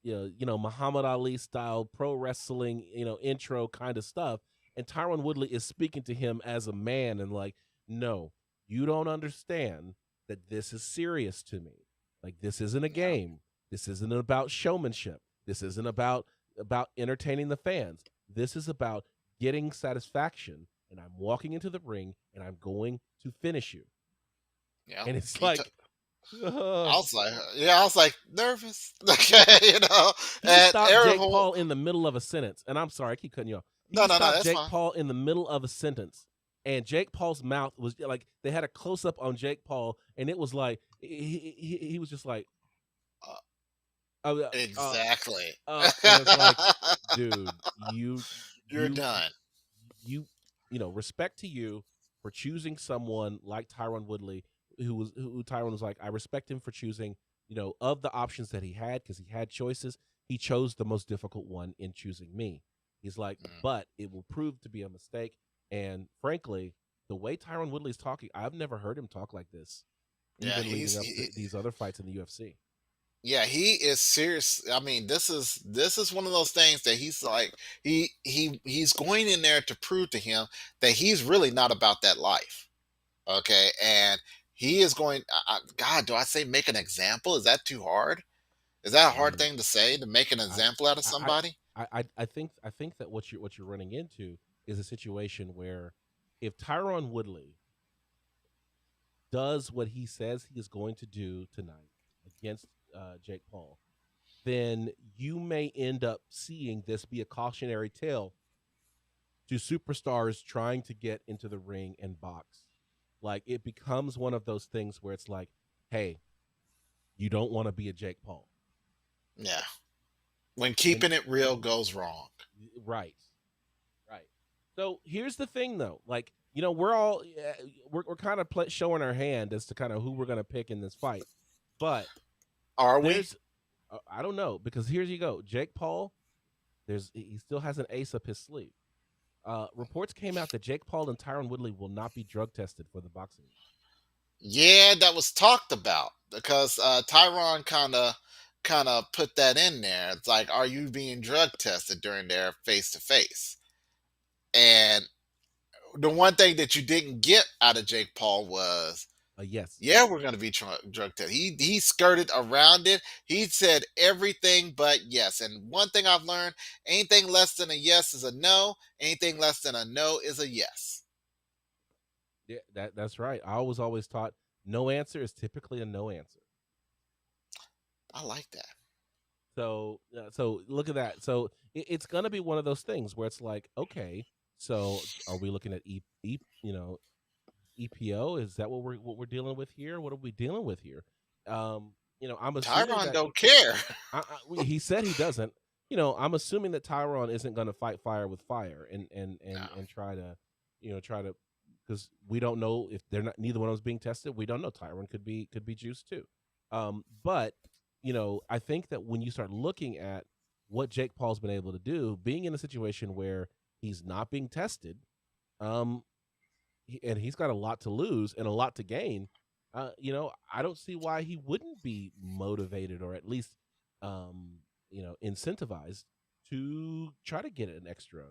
[SPEAKER 1] Muhammad Ali style pro wrestling, intro kind of stuff, and Tyron Woodley is speaking to him as a man and like, no, you don't understand that this is serious to me. Like this isn't a
[SPEAKER 2] yeah,
[SPEAKER 1] game. This isn't about showmanship. This isn't about entertaining the fans. This is about getting satisfaction and I'm walking into the ring and I'm going to finish you.
[SPEAKER 2] yeah.
[SPEAKER 1] And it's
[SPEAKER 2] He took.
[SPEAKER 1] like, uh,
[SPEAKER 2] I was like, yeah, I was like nervous. Okay,
[SPEAKER 1] he
[SPEAKER 2] and
[SPEAKER 1] stopped
[SPEAKER 2] Aaron
[SPEAKER 1] Jake
[SPEAKER 2] Hall.
[SPEAKER 1] Paul in the middle of a sentence. And I'm sorry, I keep cutting you off.
[SPEAKER 2] No,
[SPEAKER 1] He
[SPEAKER 2] no, no,
[SPEAKER 1] stopped
[SPEAKER 2] that's
[SPEAKER 1] Jake
[SPEAKER 2] fine.
[SPEAKER 1] Paul in the middle of a sentence. And Jake Paul's mouth was like, they had a close up on Jake Paul, and it was like, he was just like,
[SPEAKER 2] Uh,
[SPEAKER 1] uh, uh,
[SPEAKER 2] exactly.
[SPEAKER 1] and it's like, dude, you,
[SPEAKER 2] You're
[SPEAKER 1] you,
[SPEAKER 2] done.
[SPEAKER 1] you respect to you for choosing someone like Tyron Woodley, who Tyron was like, I respect him for choosing, of the options that he had because he had choices, he chose the most difficult one in choosing me. He's like,
[SPEAKER 2] Mm.
[SPEAKER 1] but it will prove to be a mistake. And frankly, the way Tyron Woodley's talking, I've never heard him talk like this,
[SPEAKER 2] Yeah,
[SPEAKER 1] even leading up to these other fights in the UFC.
[SPEAKER 2] yeah, he is serious. I mean, this is one of those things that he's like he's going in there to prove to him that he's really not about that life. Okay, and he is going. God, do I say make an example? Is that too hard? Is that a hard
[SPEAKER 1] Um,
[SPEAKER 2] thing to say, to make an
[SPEAKER 1] I,
[SPEAKER 2] example out of
[SPEAKER 1] I,
[SPEAKER 2] somebody?
[SPEAKER 1] I think that what you're running into is a situation where if Tyron Woodley does what he says he is going to do tonight against Jake Paul, then you may end up seeing this be a cautionary tale to superstars trying to get into the ring and box. Like it becomes one of those things where it's like, hey, you don't want to be a Jake Paul.
[SPEAKER 2] Yeah, when
[SPEAKER 1] And
[SPEAKER 2] keeping it real goes wrong.
[SPEAKER 1] right, right. So here's the thing though, like we're kind of showing our hand as to kind of who we're going to pick in this fight, but
[SPEAKER 2] Are we?
[SPEAKER 1] there's I don't know, because here you go, Jake Paul. He still has an ace up his sleeve. Reports came out that Jake Paul and Tyron Woodley will not be drug tested for the boxing.
[SPEAKER 2] Yeah, that was talked about because Tyron kind of put that in there. It's like, are you being drug tested during their face to face? And the one thing that you didn't get out of Jake Paul was,
[SPEAKER 1] Yes.
[SPEAKER 2] yeah, we're going to be drug tested. He skirted around it. He said everything but yes. And one thing I've learned: anything less than a yes is a no. Anything less than a no is a yes.
[SPEAKER 1] Yeah, that's right. I was always taught no answer is typically a no answer.
[SPEAKER 2] I like that.
[SPEAKER 1] So look at that. So it's gonna be one of those things where it's like, okay, so are we looking at EPO? Is that what we're dealing with here? What are we dealing with here? I'm assuming
[SPEAKER 2] Tyron
[SPEAKER 1] that
[SPEAKER 2] don't care.
[SPEAKER 1] he said he doesn't. I'm assuming that Tyron isn't going to fight fire with fire
[SPEAKER 2] No.
[SPEAKER 1] and try to, because we don't know if they're not, neither one of us being tested. We don't know. Tyron could be juiced too. But I think that when you start looking at what Jake Paul's been able to do, being in a situation where he's not being tested, um, and he's got a lot to lose and a lot to gain. I don't see why he wouldn't be motivated, or at least, incentivized to try to get an extra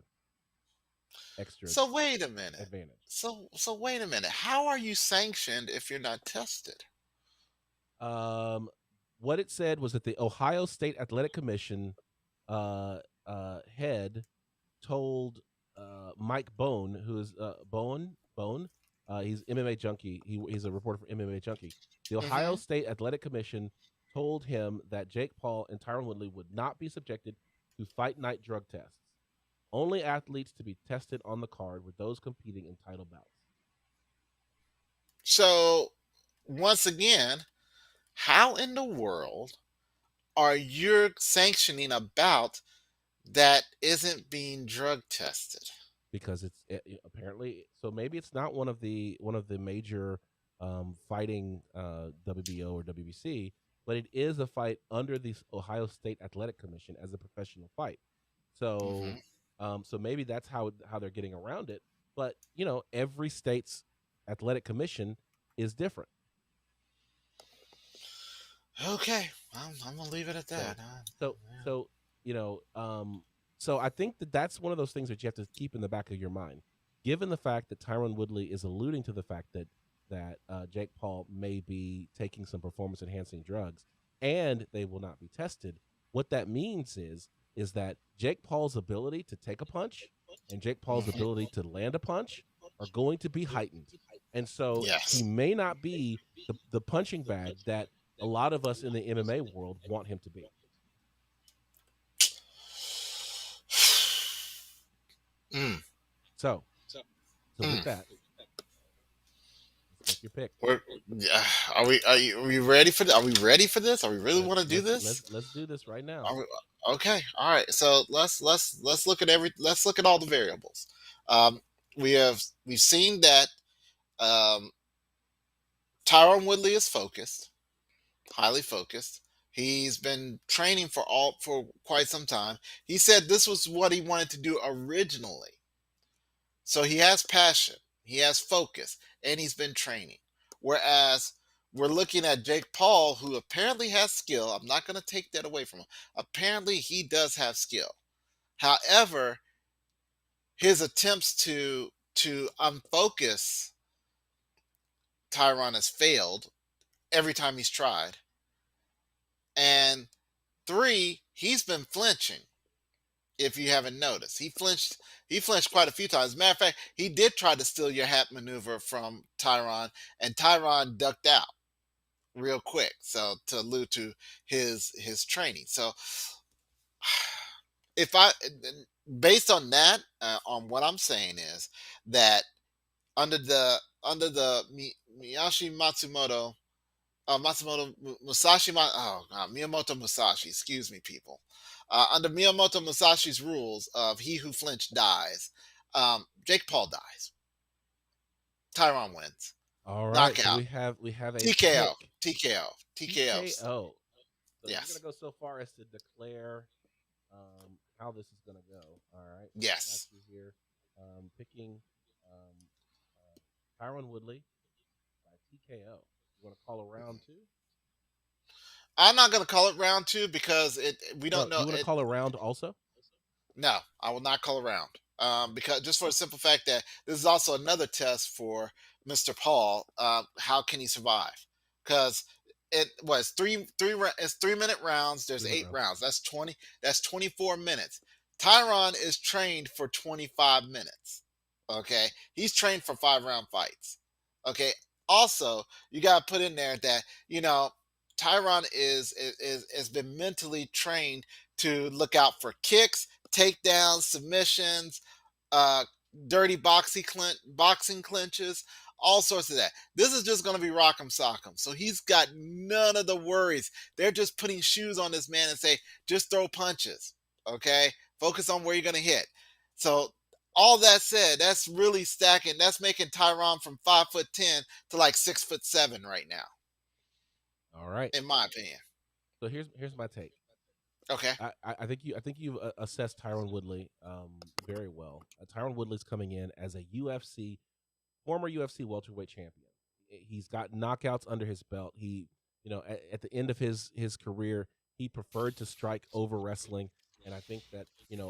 [SPEAKER 2] So wait a minute.
[SPEAKER 1] advantage.
[SPEAKER 2] So wait a minute. How are you sanctioned if you're not tested?
[SPEAKER 1] Um, what it said was that the Ohio State Athletic Commission head told Mike Bone, who is Bone. He's MMA Junkie. He's a reporter for MMA Junkie. The Ohio
[SPEAKER 2] Hmm.
[SPEAKER 1] State Athletic Commission told him that Jake Paul and Tyron Woodley would not be subjected to fight night drug tests. Only athletes to be tested on the card were those competing in title bouts.
[SPEAKER 2] So once again, how in the world are you sanctioning a bout that isn't being drug tested?
[SPEAKER 1] Because apparently, so maybe it's not one of the major fighting WBO or WBC, but it is a fight under the Ohio State Athletic Commission as a professional fight. So
[SPEAKER 2] Hmm.
[SPEAKER 1] so maybe that's how they're getting around it. But every state's athletic commission is different.
[SPEAKER 2] Okay, I'm gonna leave it at
[SPEAKER 1] So
[SPEAKER 2] that.
[SPEAKER 1] so
[SPEAKER 2] Yeah.
[SPEAKER 1] so you know so I think that that's one of those things that you have to keep in the back of your mind, given the fact that Tyron Woodley is alluding to the fact that Jake Paul may be taking some performance enhancing drugs, and they will not be tested. What that means is that Jake Paul's ability to take a punch and Jake Paul's
[SPEAKER 2] Mhm.
[SPEAKER 1] ability to land a punch are going to be heightened, and so he
[SPEAKER 2] Yes.
[SPEAKER 1] may not be the punching bag that a lot of us in the MMA world want him to be.
[SPEAKER 2] Mm,
[SPEAKER 1] So, so with
[SPEAKER 2] mm.
[SPEAKER 1] that, let's make your pick.
[SPEAKER 2] We're, yeah, are we ready for this? Are we ready for this? Are we really want to do this?
[SPEAKER 1] Let's do this right now.
[SPEAKER 2] Are we, okay. All right. So let's look at let's look at all the variables. Um, we've seen that um, Tyron Woodley is focused, highly focused. He's been training for quite some time. He said this was what he wanted to do originally. So he has passion, he has focus, and he's been training. Whereas we're looking at Jake Paul, who apparently has skill. I'm not going to take that away from him. Apparently, he does have skill. However, his attempts to unfocus Tyron has failed every time he's tried. And three, he's been flinching. If you haven't noticed, he flinched quite a few times. Matter of fact, he did try to steal your hat maneuver from Tyron, and Tyron ducked out real quick. So to allude to his training. So if I based on that, on what I'm saying is that under the Miyashi Matsumoto, Miyamoto Musashi, excuse me, people. Under Miyamoto Musashi's rules of he who flinched dies, Jake Paul dies. Tyrone wins.
[SPEAKER 1] All right, so
[SPEAKER 2] Knockout.
[SPEAKER 1] we have a
[SPEAKER 2] TKO.
[SPEAKER 1] pick.
[SPEAKER 2] TKO. TKOs.
[SPEAKER 1] TKO. So you're gonna
[SPEAKER 2] Yes.
[SPEAKER 1] go so far as to declare how this is gonna go. All right, so I got
[SPEAKER 2] Yes.
[SPEAKER 1] you here picking um, Tyron Woodley by TKO. You want to call a round two?
[SPEAKER 2] I'm not going to call it round two because we
[SPEAKER 1] No,
[SPEAKER 2] don't know
[SPEAKER 1] you want to
[SPEAKER 2] it.
[SPEAKER 1] call a round also?
[SPEAKER 2] No, I will not call around. Because just for the simple fact that this is also another test for Mr. Paul. How can he survive? Because it was it's 3 minute rounds. There's
[SPEAKER 1] 3 minute
[SPEAKER 2] eight
[SPEAKER 1] rounds.
[SPEAKER 2] rounds. That's 20. That's 24 minutes. Tyron is trained for 25 minutes. Okay, he's trained for 5 round fights. Okay. Also, you got to put in there that Tyron is has been mentally trained to look out for kicks, takedowns, submissions, uh, dirty boxing clinches, all sorts of that. This is just going to be rock'em sock'em. So he's got none of the worries. They're just putting shoes on this man and say, just throw punches. Okay, focus on where you're going to hit. So all that said, that's really stacking. That's making Tyron from 5'10" to like 6'7" right now,
[SPEAKER 1] All right.
[SPEAKER 2] in my opinion.
[SPEAKER 1] So here's my take.
[SPEAKER 2] Okay.
[SPEAKER 1] I think you've assessed Tyron Woodley very well. Tyron Woodley's coming in as a former UFC welterweight champion. He's got knockouts under his belt. He, at the end of his career, he preferred to strike over wrestling, and I think that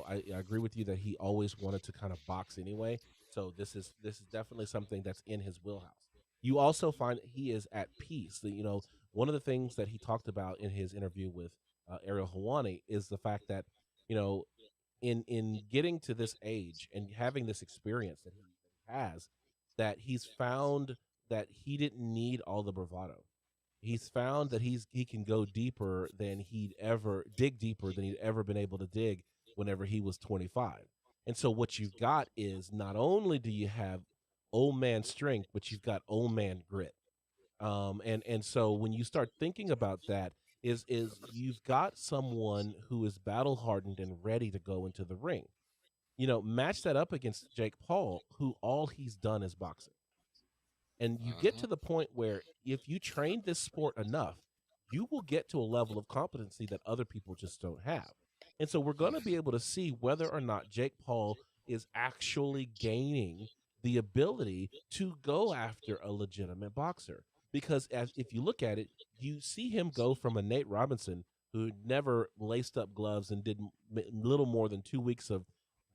[SPEAKER 1] I agree with you that he always wanted to kind of box anyway. So this is definitely something that's in his wheelhouse. You also find that he is at peace. One of the things that he talked about in his interview with Ariel Hawani is the fact that you know in getting to this age and having this experience that he has, that he's found that he didn't need all the bravado. He's found that he can go deeper than he'd ever dig deeper than he'd ever been able to dig whenever he was 25. And so what you've got is not only do you have old man strength, but you've got old man grit. And so when you start thinking about that, is you've got someone who is battle hardened and ready to go into the ring. Match that up against Jake Paul, who all he's done is boxing. And you get
[SPEAKER 2] Hmm.
[SPEAKER 1] to the point where if you train this sport enough, you will get to a level of competency that other people just don't have. And so we're going to be able to see whether or not Jake Paul is actually gaining the ability to go after a legitimate boxer. Because if you look at it, you see him go from a Nate Robinson who never laced up gloves and did little more than 2 weeks of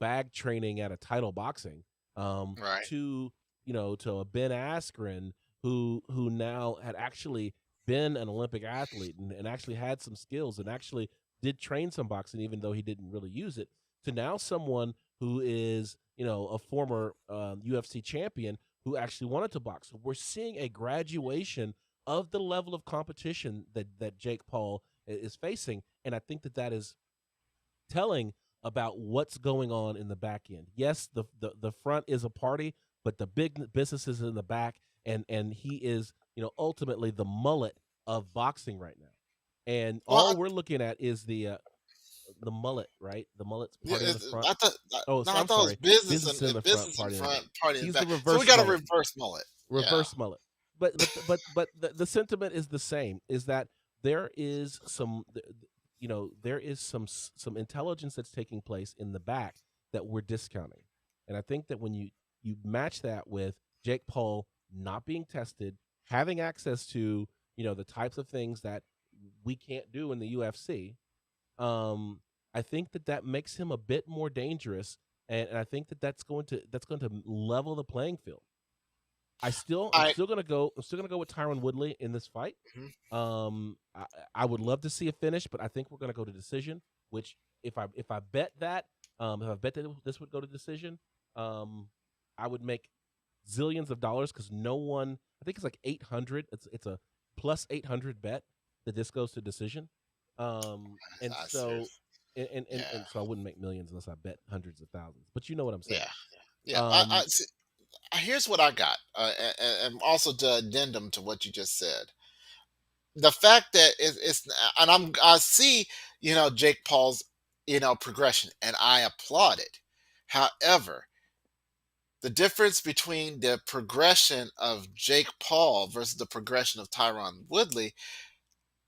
[SPEAKER 1] bag training at a title boxing,
[SPEAKER 2] Right.
[SPEAKER 1] to a Ben Askren who now had actually been an Olympic athlete and actually had some skills and actually did train some boxing, even though he didn't really use it, to now someone who is a former UFC champion who actually wanted to box. So we're seeing a graduation of the level of competition that Jake Paul is facing, and I think that is telling about what's going on in the back end. Yes, the front is a party, but the big business is in the back, and he is ultimately the mullet of boxing right now. And
[SPEAKER 2] Well,
[SPEAKER 1] all we're looking at is the mullet, right? The mullet's
[SPEAKER 2] yeah,
[SPEAKER 1] party in the front.
[SPEAKER 2] I thought
[SPEAKER 1] Oh,
[SPEAKER 2] no,
[SPEAKER 1] so
[SPEAKER 2] I
[SPEAKER 1] I'm
[SPEAKER 2] thought it was
[SPEAKER 1] sorry, business in the front,
[SPEAKER 2] business in
[SPEAKER 1] party in the
[SPEAKER 2] front,
[SPEAKER 1] back.
[SPEAKER 2] party in the
[SPEAKER 1] He's the
[SPEAKER 2] back. So we
[SPEAKER 1] reverse
[SPEAKER 2] got a
[SPEAKER 1] mullet.
[SPEAKER 2] reverse mullet. Yeah.
[SPEAKER 1] Reverse mullet. But the sentiment is the same. Is that there is some intelligence that's taking place in the back that we're discounting, and I think that when you match that with Jake Paul not being tested, having access to the types of things that we can't do in the UFC, I think that makes him a bit more dangerous, and I think that's going to level the playing field. I'm
[SPEAKER 2] I
[SPEAKER 1] still gonna go. I'm still gonna go with Tyron Woodley in this fight.
[SPEAKER 2] mhm.
[SPEAKER 1] I would love to see a finish, but I think we're gonna go to decision. Which if I bet that if I bet that this would go to decision, um, I would make zillions of dollars because no one. I think it's like 800. It's a plus 800 bet that this goes to decision. And
[SPEAKER 2] I
[SPEAKER 1] so
[SPEAKER 2] serious.
[SPEAKER 1] and
[SPEAKER 2] Yeah.
[SPEAKER 1] so I wouldn't make millions unless I bet hundreds of thousands. But you know what I'm saying.
[SPEAKER 2] Yeah. Yeah.
[SPEAKER 1] Um,
[SPEAKER 2] See, here's what I got, and also to addendum to what you just said. The fact that and I see Jake Paul's progression, and I applaud it. However, The difference between the progression of Jake Paul versus the progression of Tyron Woodley,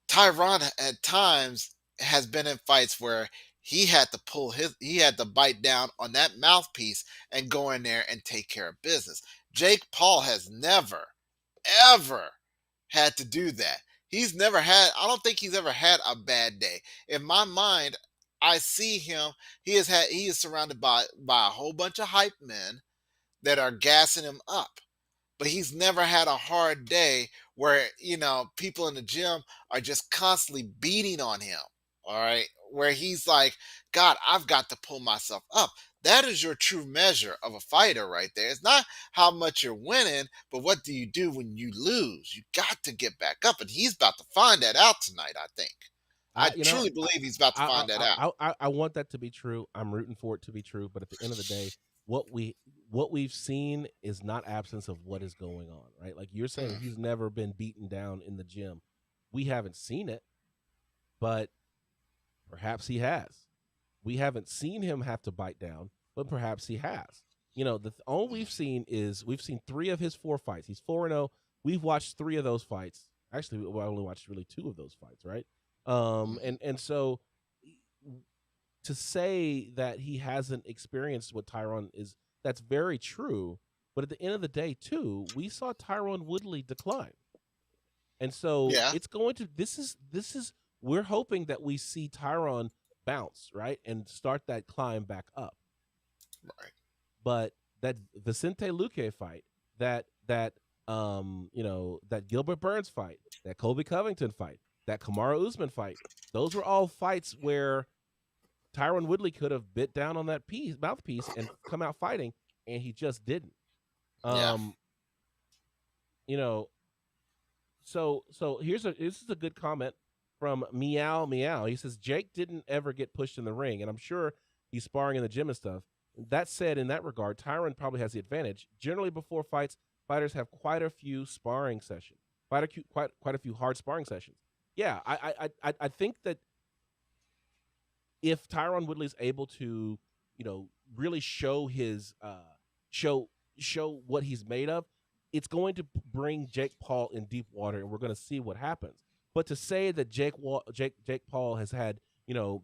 [SPEAKER 2] Tyron at times has been in fights where he had to bite down on that mouthpiece and go in there and take care of business. Jake Paul has never, ever had to do that. I don't think he's ever had a bad day. In my mind, I see him, he is surrounded by a whole bunch of hype men that are gassing him up. But he's never had a hard day where, people in the gym are just constantly beating on him. All right. Where he's like, God, I've got to pull myself up. That is your true measure of a fighter right there. It's not how much you're winning, but what do you do when you lose? You got to get back up. And he's about to find that out tonight, I think. I
[SPEAKER 1] I you know
[SPEAKER 2] truly believe he's about to find that out.
[SPEAKER 1] I want that to be true. I'm rooting for it to be true. But at the end of the day, what we what we've seen is not absence of what is going on, right? Like you're saying,
[SPEAKER 2] Mm,
[SPEAKER 1] he's never been beaten down in the gym. We haven't seen it, but perhaps he has. We haven't seen him have to bite down, but perhaps he has. All we've seen is we've seen 3 of his 4 fights. He's 4-0. We've watched 3 of those fights. Actually, I only watched really 2 of those fights, right?
[SPEAKER 2] mm.
[SPEAKER 1] And so to say that he hasn't experienced what Tyrone is, that's very true. But at the end of the day, too, we saw Tyron Woodley decline. And so
[SPEAKER 2] Yeah.
[SPEAKER 1] it's going to this is we're hoping that we see Tyron bounce, right? And start that climb back up.
[SPEAKER 2] Right.
[SPEAKER 1] But that Vicente Luque fight, that Gilbert Burns fight, that Colby Covington fight, that Kamaru Usman fight, those were all fights where Tyron Woodley could have bit down on that mouthpiece and come out fighting, and he just didn't.
[SPEAKER 2] Yeah.
[SPEAKER 1] Um, you know, so this is a good comment from Meow Meow. He says Jake didn't ever get pushed in the ring, and I'm sure he's sparring in the gym and stuff. That said, in that regard, Tyron probably has the advantage. Generally, before fights, fighters have quite a few sparring sessions, quite a few hard sparring sessions. Yeah, I think that if Tyron Woodley's able to, really show his show show what he's made of, it's going to bring Jake Paul in deep water, and we're going to see what happens. But to say that Jake Paul has had,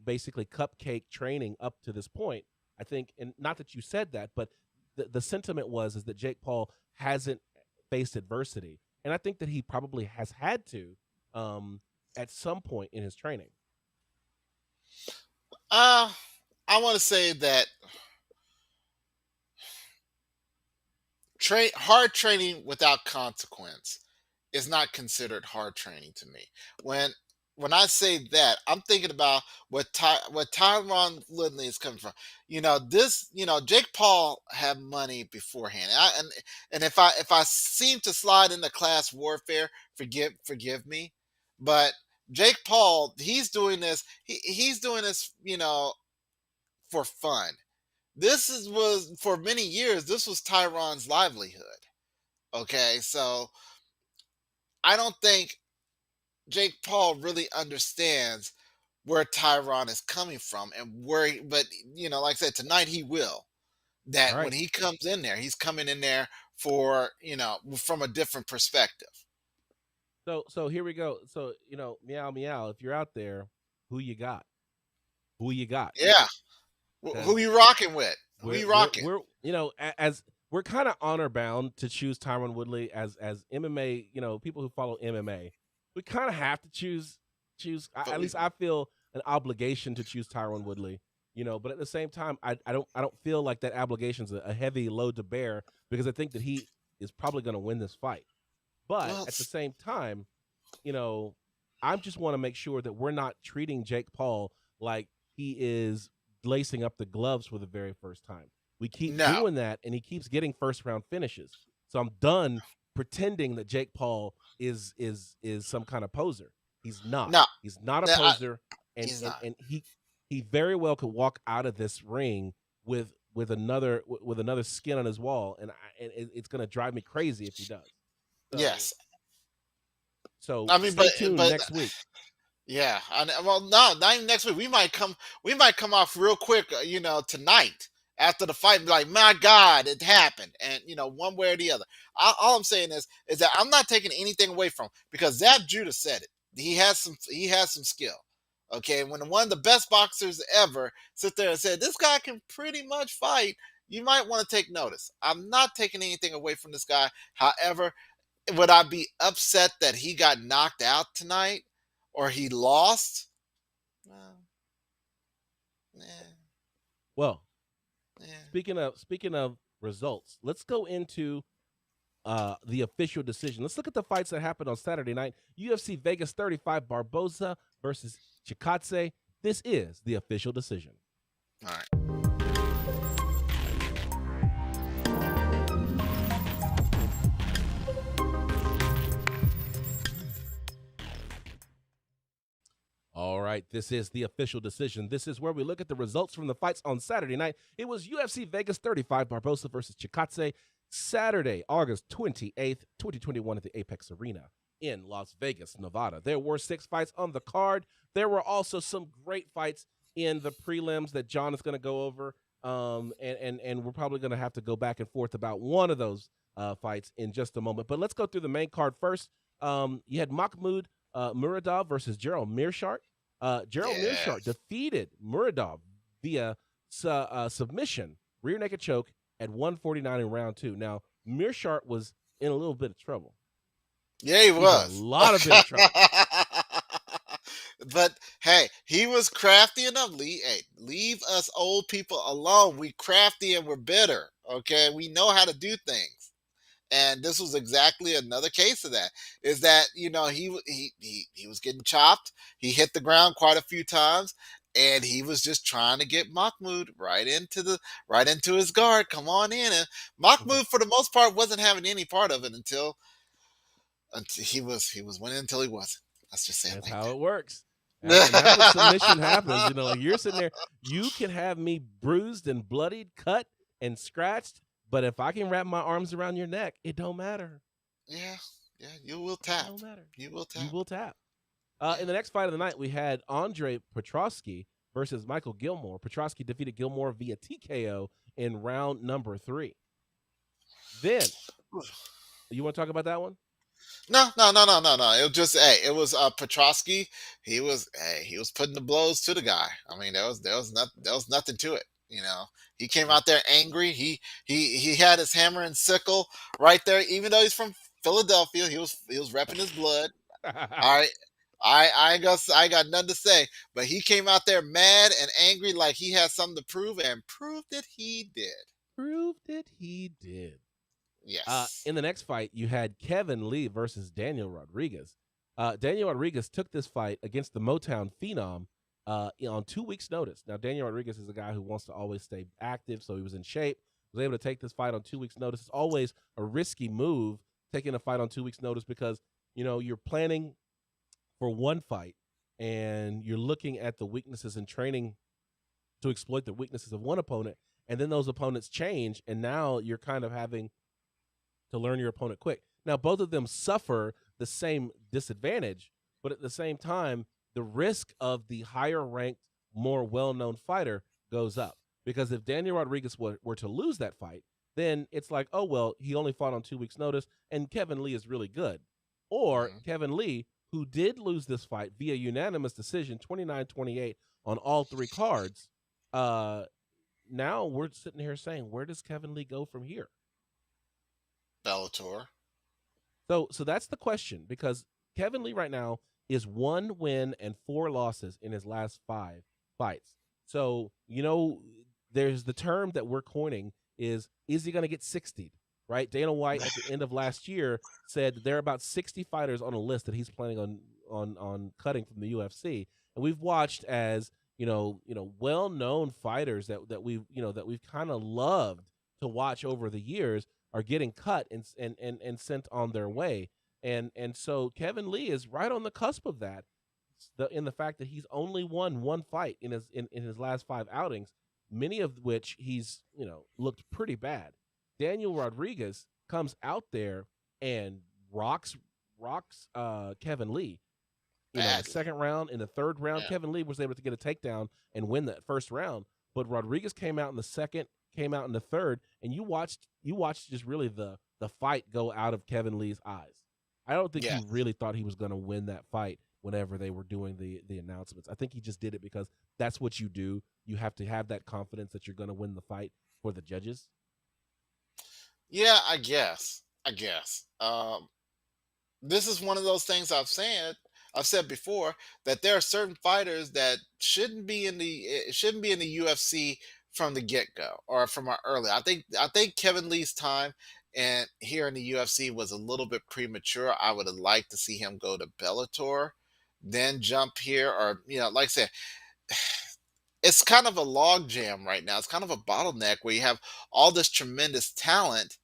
[SPEAKER 1] basically cupcake training up to this point, I think, and not that you said that, but the sentiment is that Jake Paul hasn't faced adversity, and I think that he probably has had to at some point in his training.
[SPEAKER 2] Uh, I want to say that hard training without consequence is not considered hard training to me. When when I say that, I'm thinking about what Tyron Woodley is coming from. Jake Paul had money beforehand. And if I seem to slide into class warfare, forgive me. But Jake Paul, he's doing this, for fun. Was for many years, this was Tyron's livelihood. Okay, so I don't think Jake Paul really understands where Tyron is coming from and but like I said, tonight he will.
[SPEAKER 1] All
[SPEAKER 2] That when
[SPEAKER 1] right.
[SPEAKER 2] he comes in there, he's coming in there for, from a different perspective.
[SPEAKER 1] So here we go. So meow meow. If you're out there, who you got? Who you got?
[SPEAKER 2] Yeah. Who
[SPEAKER 1] Because
[SPEAKER 2] you rocking with? Who
[SPEAKER 1] we're
[SPEAKER 2] you
[SPEAKER 1] we're
[SPEAKER 2] rocking?
[SPEAKER 1] we're as we're kind of honor bound to choose Tyron Woodley as MMA. People who follow MMA, we kind of have to choose.
[SPEAKER 2] But
[SPEAKER 1] At
[SPEAKER 2] we
[SPEAKER 1] least I feel an obligation to choose Tyron Woodley. But at the same time, I don't feel like that obligation is a heavy load to bear because I think that he is probably going to win this fight. But
[SPEAKER 2] well,
[SPEAKER 1] at the same time, you know, I just want to make sure that we're not treating Jake Paul like he is lacing up the gloves for the very first time. We keep
[SPEAKER 2] no,
[SPEAKER 1] doing that, and he keeps getting first round finishes. So I'm done pretending that Jake Paul is some kind of poser. He's not.
[SPEAKER 2] no,
[SPEAKER 1] He's not a
[SPEAKER 2] no,
[SPEAKER 1] poser, and
[SPEAKER 2] he's
[SPEAKER 1] and
[SPEAKER 2] not.
[SPEAKER 1] and he very well could walk out of this ring with another skin on his wall, and it's going to drive me crazy if he does. So
[SPEAKER 2] Yes,
[SPEAKER 1] so
[SPEAKER 2] I mean,
[SPEAKER 1] stay tuned
[SPEAKER 2] but
[SPEAKER 1] next week.
[SPEAKER 2] yeah. Well, no, not even next week. We might come off real quick. Tonight. after the fight and be like, my God, it happened. And, one way or the other. All I'm saying is that I'm not taking anything away from him because Zab Judah said it. He has some skill. Okay. When one of the best boxers ever sit there and said, this guy can pretty much fight, you might want to take notice. I'm not taking anything away from this guy. However, would I be upset that he got knocked out tonight or he lost? Well, yeah,
[SPEAKER 1] Well,
[SPEAKER 2] yeah.
[SPEAKER 1] speaking of results, let's go into the official decision. Let's look at the fights that happened on Saturday night. UFC Vegas 35, Barboza versus Chikadze. This is the official decision.
[SPEAKER 2] All right.
[SPEAKER 1] All right, this is the official decision. This is where we look at the results from the fights on Saturday night. It was UFC Vegas 35, Barboza versus Chikadze, Saturday, August 28th, 2021 at the Apex Arena in Las Vegas, Nevada. There were 6 fights on the card. There were also some great fights in the prelims that John is going to go over, and we're probably going to have to go back and forth about one of those fights in just a moment. But let's go through the main card first. You had Mahmoud Muradov versus Gerald Meerschaert. Gerald Meerschaert defeated Muradov via submission, rear naked choke at 149 in round 2. Now, Meerschaert was in a little bit of trouble.
[SPEAKER 2] Yeah, he was.
[SPEAKER 1] A lot of bit of trouble.
[SPEAKER 2] But hey, he was crafty enough. Leave us old people alone. We crafty and we're bitter. Okay, we know how to do things. And this was exactly another case of that. Is that he was getting chopped. He hit the ground quite a few times, and he was just trying to get Mahmoud right into his guard. Come on in, and Mahmoud for the most part wasn't having any part of it until he was winning until he wasn't. Let's just say
[SPEAKER 1] that's
[SPEAKER 2] it like
[SPEAKER 1] how
[SPEAKER 2] that.
[SPEAKER 1] It works. And that's what submission happens. Like you're sitting there, you can have me bruised and bloodied, cut and scratched. But if I can wrap my arms around your neck, it don't matter.
[SPEAKER 2] Yeah, you will tap.
[SPEAKER 1] It don't matter.
[SPEAKER 2] You will tap.
[SPEAKER 1] You will tap. In the next fight of the night, we had Andre Petroski versus Michael Gilmore. Petroski defeated Gilmore via TKO in round number 3. Then, you want to talk about that one?
[SPEAKER 2] No. It was Petroski. He was putting the blows to the guy. I mean, there was nothing to it. He came out there angry. He had his hammer and sickle right there. Even though he's from Philadelphia, he was repping his blood. All right, I got nothing to say. But he came out there mad and angry, like he had something to prove, and proved that he did.
[SPEAKER 1] Proved it he did.
[SPEAKER 2] Yes.
[SPEAKER 1] In the next fight, you had Kevin Lee versus Daniel Rodriguez. Daniel Rodriguez took this fight against the Motown Phenom on 2 weeks' notice. Now, Daniel Rodriguez is a guy who wants to always stay active, so he was in shape, was able to take this fight on 2 weeks' notice. It's always a risky move taking a fight on 2 weeks' notice because, you're planning for one fight and you're looking at the weaknesses and training to exploit the weaknesses of one opponent, and then those opponents change, and now you're kind of having to learn your opponent quick. Now, both of them suffer the same disadvantage, but at the same time, the risk of the higher-ranked, more well-known fighter goes up. Because if Daniel Rodriguez were to lose that fight, then it's like, oh, well, he only fought on 2 weeks' notice, and Kevin Lee is really good. Or Kevin Lee, who did lose this fight via unanimous decision, 29-28 on all 3 cards, now we're sitting here saying, where does Kevin Lee go from here?
[SPEAKER 2] Bellator.
[SPEAKER 1] So that's the question, because Kevin Lee right now is 1 win and 4 losses in his last 5 fights. So, there's the term that we're coining is he going to get 60'd, right? Dana White at the end of last year said there are about 60 fighters on a list that he's planning on cutting from the UFC. And we've watched as, well-known fighters that we've kind of loved to watch over the years are getting cut and sent on their way. And so Kevin Lee is right on the cusp of that, in the fact that he's only won 1 fight in his last 5 outings, many of which he's looked pretty bad. Daniel Rodriguez comes out there and rocks Kevin Lee. In the second round, in the third round, Kevin Lee was able to get a takedown and win that first round. But Rodriguez came out in the second, came out in the third, and you watched just really the fight go out of Kevin Lee's eyes. I don't think he
[SPEAKER 2] Yeah.
[SPEAKER 1] really thought he was going to win that fight whenever they were doing the announcements. I think he just did it because that's what you do. You have to have that confidence that you're going to win the fight for the judges.
[SPEAKER 2] Yeah, I guess. I guess. This is one of those things I've said before that there are certain fighters that shouldn't be in the UFC from the get go or from early. I think Kevin Lee's time and here in the UFC was a little bit premature. I would have liked to see him go to Bellator, then jump here, or like I said, it's kind of a log jam right now. It's kind of a bottleneck where you have all this tremendous talent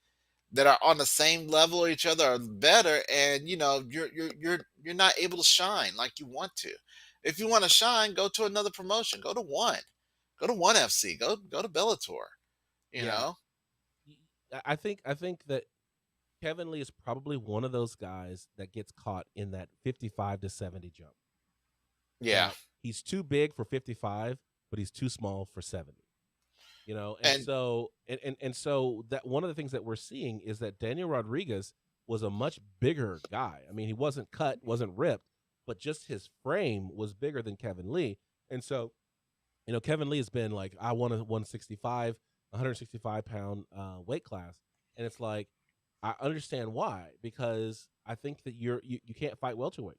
[SPEAKER 2] that are on the same level or each other or better, and you're not able to shine like you want to. If you want to shine, go to another promotion. Go to one FC. Go to Bellator. You
[SPEAKER 1] Yeah,
[SPEAKER 2] know.
[SPEAKER 1] I think that Kevin Lee is probably one of those guys that gets caught in that 55 to 70 jump.
[SPEAKER 2] Yeah.
[SPEAKER 1] That he's too big for 55, but he's too small for 70. And
[SPEAKER 2] And
[SPEAKER 1] so that one of the things that we're seeing is that Daniel Rodriguez was a much bigger guy. I mean, he wasn't cut, wasn't ripped, but just his frame was bigger than Kevin Lee. And so, Kevin Lee has been like, I want a 165, 165 pound weight class. And it's like, I understand why, because I think that you can't fight welterweight.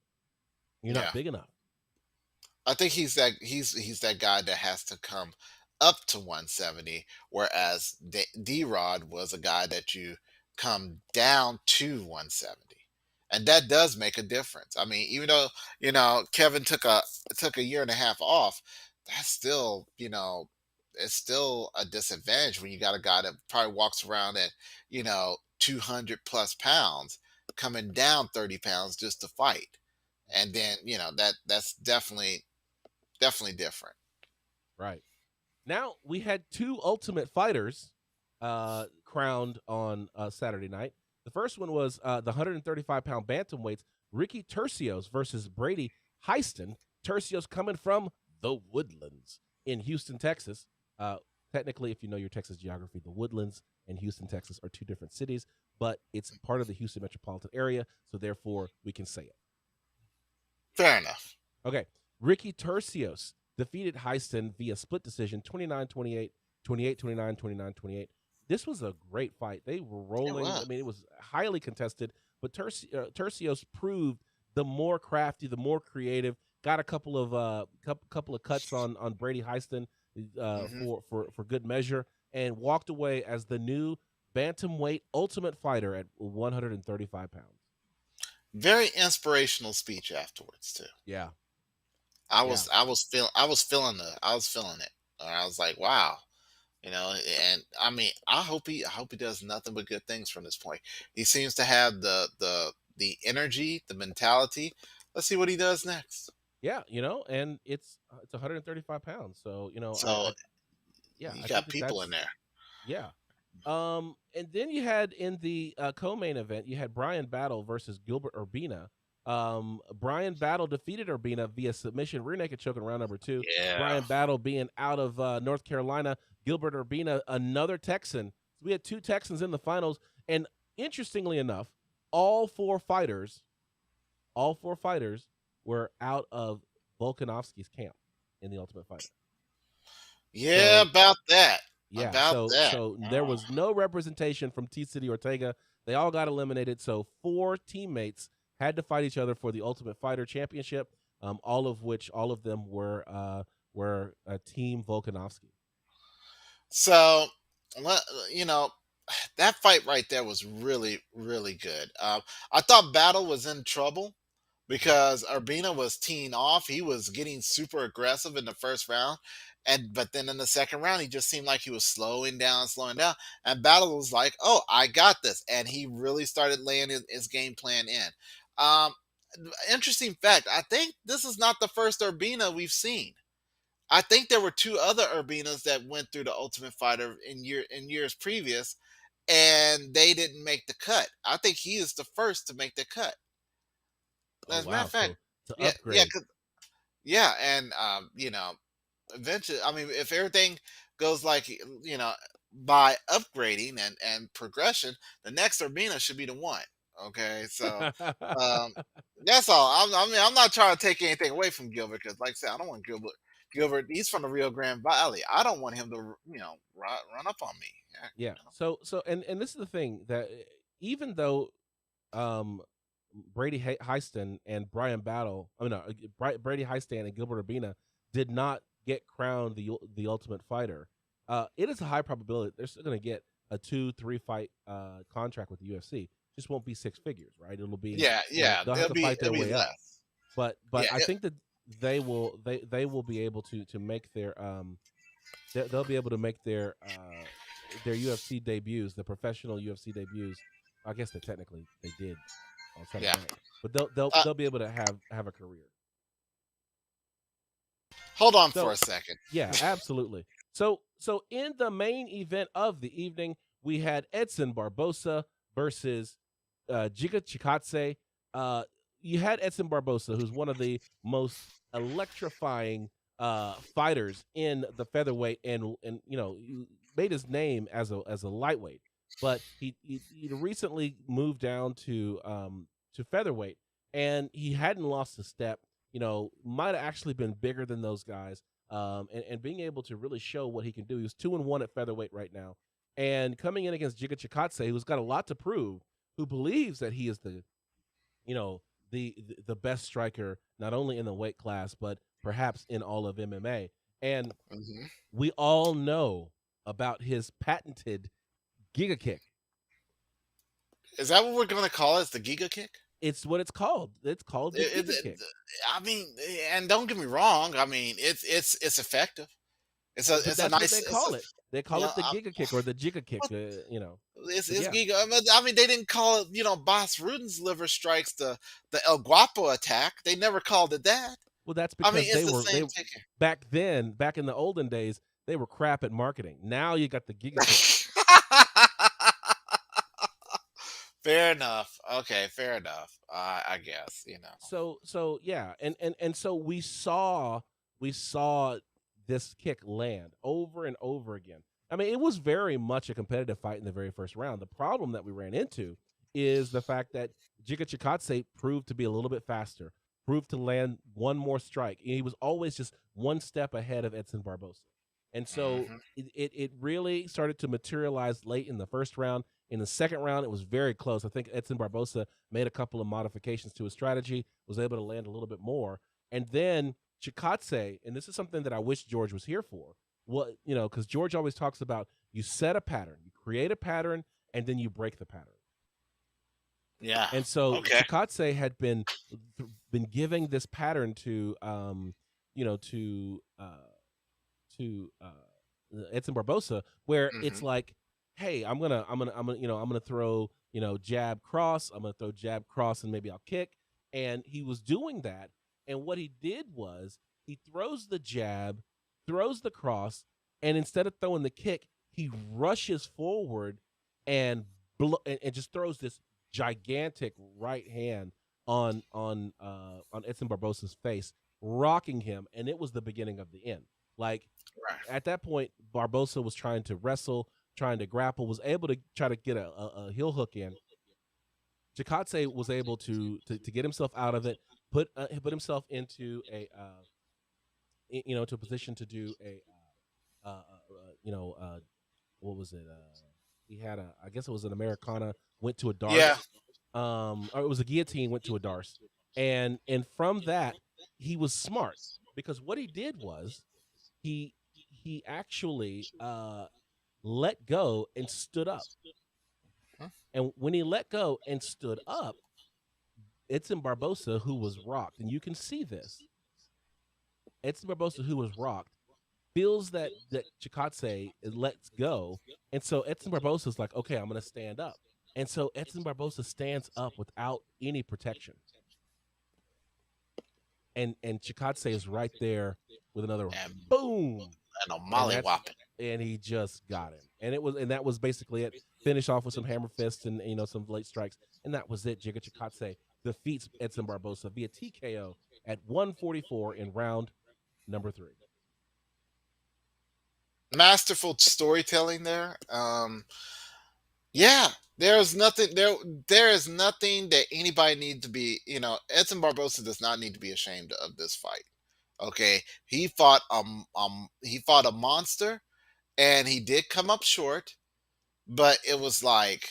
[SPEAKER 1] You're not
[SPEAKER 2] yeah,
[SPEAKER 1] big enough.
[SPEAKER 2] I think he's that guy that has to come up to 170, whereas D-Rod was a guy that you come down to 170, and that does make a difference. I mean, even though Kevin took a year and a half off, that's still it's still a disadvantage when you got a guy that probably walks around at 200 plus pounds coming down 30 pounds just to fight, and then that's definitely different.
[SPEAKER 1] Right. Now we had two Ultimate Fighters crowned on Saturday night. The first one was the 135-pound bantamweights, Ricky Tercios versus Brady Heiston. Tercios coming from the Woodlands in Houston, Texas. Technically, if you know your Texas geography, the Woodlands and Houston, Texas are two different cities, but it's part of the Houston metropolitan area, so therefore we can say it.
[SPEAKER 2] Fair enough.
[SPEAKER 1] Okay. Ricky Tercios defeated Heiston via split decision 29-28, 28-29, 29-28. This was a great fight. They were
[SPEAKER 2] It
[SPEAKER 1] rolling. I
[SPEAKER 2] was.
[SPEAKER 1] mean, it was highly contested, but Tercios proved the more crafty, the more creative. Got a couple of cuts on Brady Heiston
[SPEAKER 2] Hmm.
[SPEAKER 1] for good measure, and walked away as the new bantamweight Ultimate Fighter at 135 pounds.
[SPEAKER 2] Very inspirational speech afterwards too.
[SPEAKER 1] Yeah, yeah.
[SPEAKER 2] I was feeling it. I was like, wow, and I mean, I hope he does nothing but good things from this point. He seems to have the energy, the mentality. Let's see what he does next.
[SPEAKER 1] Yeah, and it's 135 pounds. So
[SPEAKER 2] So
[SPEAKER 1] yeah,
[SPEAKER 2] you
[SPEAKER 1] I think
[SPEAKER 2] got
[SPEAKER 1] that
[SPEAKER 2] people in
[SPEAKER 1] that's
[SPEAKER 2] there.
[SPEAKER 1] yeah. And then you had in the co-main event, you had Brian Battle versus Gilbert Urbina. Brian Battle defeated Urbina via submission, rear naked choke in round number two.
[SPEAKER 2] Yeah.
[SPEAKER 1] Brian Battle being out of North Carolina, Gilbert Urbina, another Texan. So we had two Texans in the finals, and interestingly enough, all all four fighters were out of Volkanovski's camp in the Ultimate Fighter.
[SPEAKER 2] Yeah,
[SPEAKER 1] So
[SPEAKER 2] about that.
[SPEAKER 1] yeah,
[SPEAKER 2] About
[SPEAKER 1] so
[SPEAKER 2] that.
[SPEAKER 1] so there
[SPEAKER 2] Oh.
[SPEAKER 1] was no representation from T City Ortega. They all got eliminated. So four teammates had to fight each other for the Ultimate Fighter Championship. All of them were Team Volkanovski.
[SPEAKER 2] So, you know, that fight right there was really, really good. I thought Battle was in trouble because Urbina was teeing off. He was getting super aggressive in the first round, and but then in the second round, he just seemed like he was slowing down. And Battle was like, "Oh, I got this," and he really started laying his game plan in. Um, Interesting fact: I think this is not the first Urbina we've seen. I think there were two other Urbinas that went through the Ultimate Fighter in years previous, and they didn't make the cut. I think he is the first to make the cut.
[SPEAKER 1] Oh
[SPEAKER 2] As a matter
[SPEAKER 1] wow!
[SPEAKER 2] of fact,
[SPEAKER 1] So to
[SPEAKER 2] yeah, yeah,
[SPEAKER 1] upgrade,
[SPEAKER 2] and eventually, I mean, if everything goes like by upgrading and progression, the next Urbina should be the one. Okay, so um, that's all. I mean, I'm not trying to take anything away from Gilbert because, like I said, I don't want Gilbert. Gilbert, he's from the Rio Grande Valley. I don't want him to, run up on me. Yeah,
[SPEAKER 1] Yeah. And this is the thing that even though um Brady Heiston and Brian Battle, I mean, no, Brady Heistan and Gilbert Urbina did not get crowned the Ultimate Fighter. It is a high probability they're still going to get a 2-3 fight contract with the UFC. Just won't be six figures, right? It'll be,
[SPEAKER 2] yeah, yeah.
[SPEAKER 1] they'll have to fight their
[SPEAKER 2] It'll be
[SPEAKER 1] way up.
[SPEAKER 2] less.
[SPEAKER 1] But
[SPEAKER 2] Yeah,
[SPEAKER 1] I think that they will be able to make their they'll be able to make their UFC debuts, the professional UFC debuts. I guess that technically they did on Sunday
[SPEAKER 2] yeah.
[SPEAKER 1] night, but they'll be able to have a career.
[SPEAKER 2] Hold on for
[SPEAKER 1] So
[SPEAKER 2] a second.
[SPEAKER 1] yeah, absolutely. So in the main event of the evening, we had Edson Barboza versus Giga Chikadze. Uh, you had Edson Barboza, who's one of the most electrifying fighters in the featherweight, and he made his name as a lightweight, but he recently moved down to featherweight, and he hadn't lost a step. Might have actually been bigger than those guys, and being able to really show what he can do. He was 2-1 at featherweight right now, and coming in against Giga Chikadze, who's got a lot to prove, who believes that he is you know, the best striker not only in the weight class but perhaps in all of MMA. And
[SPEAKER 2] Hmm.
[SPEAKER 1] we all know about his patented Giga Kick.
[SPEAKER 2] Is that what we're going to call it? The Giga Kick?
[SPEAKER 1] It's what it's called. It's called the
[SPEAKER 2] It,
[SPEAKER 1] Giga
[SPEAKER 2] it,
[SPEAKER 1] Kick.
[SPEAKER 2] I mean, and don't get me wrong. I mean, it's effective.
[SPEAKER 1] But
[SPEAKER 2] It's a
[SPEAKER 1] that's what
[SPEAKER 2] nice.
[SPEAKER 1] they call it. They
[SPEAKER 2] You
[SPEAKER 1] call
[SPEAKER 2] know,
[SPEAKER 1] it the Giga Kick or the Giga Kick. But
[SPEAKER 2] it's
[SPEAKER 1] yeah,
[SPEAKER 2] Giga. I mean, they didn't call it, Boss Ruden's liver strikes, the El Guapo attack. They never called it that.
[SPEAKER 1] well, that's
[SPEAKER 2] I mean,
[SPEAKER 1] because
[SPEAKER 2] it's
[SPEAKER 1] they
[SPEAKER 2] the
[SPEAKER 1] were
[SPEAKER 2] same ticker.
[SPEAKER 1] back in the olden days, they were crap at marketing. Now you got the Giga Kick.
[SPEAKER 2] Fair enough. Okay, fair enough. I guess.
[SPEAKER 1] So yeah, and so we saw this kick land over and over again. I mean, it was very much a competitive fight in the very first round. The problem that we ran into is the fact that Giga Chikadze proved to be a little bit faster, proved to land one more strike. He was always just one step ahead of Edson Barboza. And so
[SPEAKER 2] Hmm.
[SPEAKER 1] it really started to materialize late in the first round. In the second round, it was very close. I think Edson Barboza made a couple of modifications to his strategy, was able to land a little bit more. And then Chikadze, and this is something that I wish George was here for. Because George always talks about you set a pattern, you create a pattern, and then you break the pattern.
[SPEAKER 2] Yeah.
[SPEAKER 1] And so
[SPEAKER 2] Okay.
[SPEAKER 1] Chikadze had been giving this pattern to Edson Barboza, where it's
[SPEAKER 2] Hmm.
[SPEAKER 1] like, hey, I'm gonna throw jab cross, I'm gonna throw jab cross, and maybe I'll kick. And he was doing that, and what he did was he throws the jab, throws the cross, and instead of throwing the kick, he rushes forward and and just throws this gigantic right hand on Edson Barboza's face, rocking him, and it was the beginning of the end. Like
[SPEAKER 2] Right.
[SPEAKER 1] at that point, Barboza was trying to wrestle, trying to grapple, was able to try to get a heel hook in. Chikadze was able to get himself out of it, put himself into to a position to do what was it? He had I guess it was an Americana, went to a
[SPEAKER 2] Yeah.
[SPEAKER 1] Darce, or it was a guillotine, went to a Darce, and from that he was smart because what he did was he he actually let go and stood up.
[SPEAKER 2] Huh?
[SPEAKER 1] And when he let go and stood up, Edson Barboza, who was rocked, and you can see this, Edson Barboza, who was rocked, feels that Chikadze lets go, and so Edson Barboza is like, okay, I'm going to stand up, and so Edson Barboza stands up without any protection, and Chikadze is right there with another
[SPEAKER 2] And
[SPEAKER 1] boom,
[SPEAKER 2] and a
[SPEAKER 1] and
[SPEAKER 2] molly
[SPEAKER 1] that's
[SPEAKER 2] whopping.
[SPEAKER 1] and he just got him, and that was basically it. Finish off with some hammer fists and some late strikes, and that was it. Giga Chikadze defeats Edson Barboza via TKO at 144 in round number 3.
[SPEAKER 2] Masterful storytelling there. Yeah, there is nothing that anybody needs to be, Edson Barboza does not need to be ashamed of this fight. Okay, he fought a monster, and he did come up short, but it was like,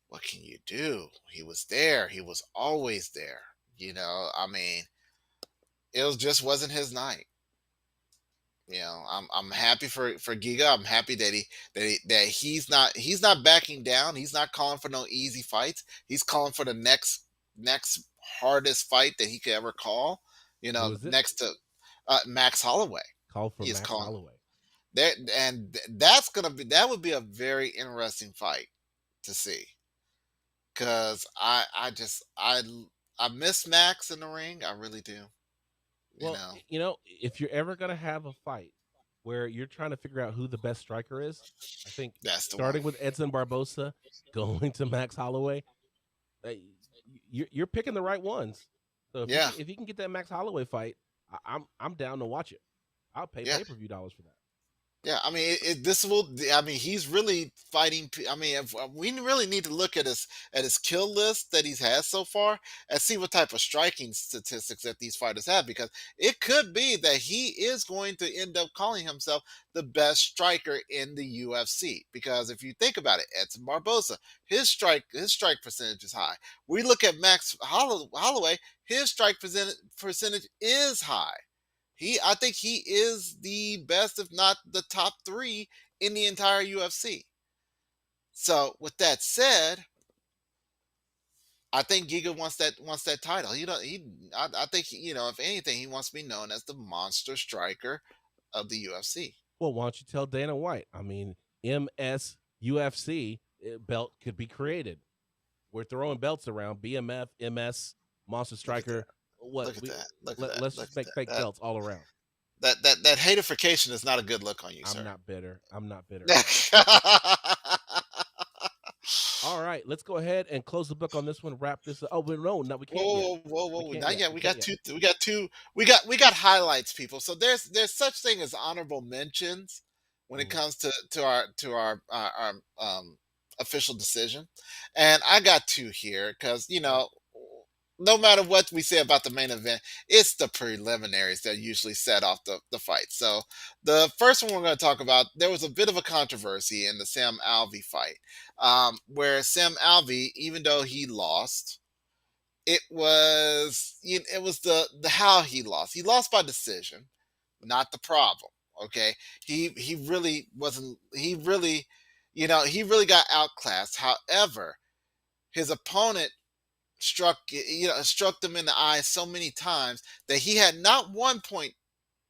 [SPEAKER 2] what can you do? He was there. He was always there. I mean, just wasn't his night. I'm happy for Giga. I'm happy that he's not backing down. He's not calling for no easy fights. He's calling for the next hardest fight that he could ever call.
[SPEAKER 1] Who is it?
[SPEAKER 2] Next to Max Holloway.
[SPEAKER 1] Call for
[SPEAKER 2] He is
[SPEAKER 1] Max
[SPEAKER 2] calling
[SPEAKER 1] Holloway.
[SPEAKER 2] there, and that would be a very interesting fight to see, because I miss Max in the ring. I really do. You
[SPEAKER 1] Well,
[SPEAKER 2] know,
[SPEAKER 1] if you're ever gonna have a fight where you're trying to figure out who the best striker is, I think
[SPEAKER 2] that's the one.
[SPEAKER 1] starting with Edson Barboza, going to Max Holloway, uh, you're picking the right ones. So
[SPEAKER 2] Yeah,
[SPEAKER 1] if you can get that Max Holloway fight, I'm down to watch it. I'll pay
[SPEAKER 2] yeah.
[SPEAKER 1] pay-per-view dollars for that.
[SPEAKER 2] Yeah, I mean, this will. I mean, he's really fighting. I mean, we really need to look at his kill list that he's had so far and see what type of striking statistics that these fighters have, because it could be that he is going to end up calling himself the best striker in the UFC. Because if you think about it, Edson Barboza, his strike percentage is high. We look at Holloway, his strike percentage is high. I think he is the best, if not the top three in the entire UFC. So with that said, I think Giga wants that title. I think if anything, he wants to be known as the monster striker of the UFC.
[SPEAKER 1] Well, why don't you tell Dana White? I mean, MS UFC belt could be created. We're throwing belts around. BMF, MS, Monster
[SPEAKER 2] Look at that!
[SPEAKER 1] Striker. What
[SPEAKER 2] Look at
[SPEAKER 1] we
[SPEAKER 2] that! Look at that!
[SPEAKER 1] let's
[SPEAKER 2] Look
[SPEAKER 1] just make
[SPEAKER 2] at
[SPEAKER 1] fake
[SPEAKER 2] that!
[SPEAKER 1] belts all around.
[SPEAKER 2] That haterification is not a good look on you,
[SPEAKER 1] I'm
[SPEAKER 2] sir.
[SPEAKER 1] not bitter. I'm not bitter at all. All right, let's go ahead and close the book on this one. Wrap this up. Oh, but no, we can't yet.
[SPEAKER 2] Whoa, whoa, whoa,
[SPEAKER 1] We
[SPEAKER 2] whoa!
[SPEAKER 1] can't
[SPEAKER 2] Not
[SPEAKER 1] yet.
[SPEAKER 2] yet.
[SPEAKER 1] We
[SPEAKER 2] We
[SPEAKER 1] can't
[SPEAKER 2] got
[SPEAKER 1] yet.
[SPEAKER 2] two. We got two. We got highlights, people. So there's such thing as honorable mentions when it
[SPEAKER 1] Mhm.
[SPEAKER 2] comes to our official decision, and I got two here because no matter what we say about the main event, it's the preliminaries that usually set off the fight. So the first one we're going to talk about, there was a bit of a controversy in the Sam Alvey fight, where Sam Alvey, even though he lost, it was the how he lost. He lost by decision, not the problem. Okay, he really wasn't. He really got outclassed. However, his opponent struck them in the eye so many times that he had not 1 point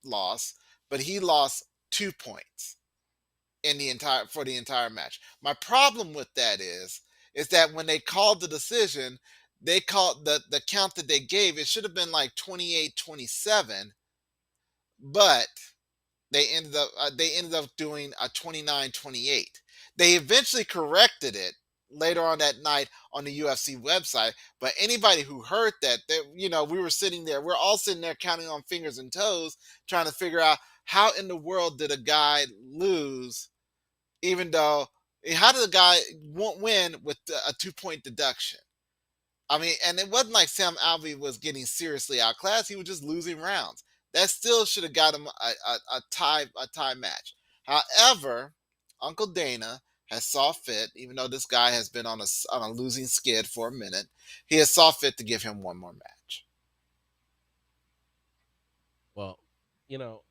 [SPEAKER 2] loss, but he lost 2 points for the entire match. My problem with that is that when they called the decision, they called the count that they gave, it should have been like 28-27, but they ended up doing a 29-28. They eventually corrected it later on that night on the UFC website, but anybody who heard that, we were sitting there, we're all sitting there counting on fingers and toes, trying to figure out how in the world did a guy lose, even though how did the guy won't win with a 2 point deduction? I mean, and it wasn't like Sam Alvey was getting seriously outclassed. He was just losing rounds. That still should have got him a tie match. However, Uncle Dana has saw fit, even though this guy has been on a losing skid for a minute, he has saw fit to give him one more match.
[SPEAKER 1] Well, you know,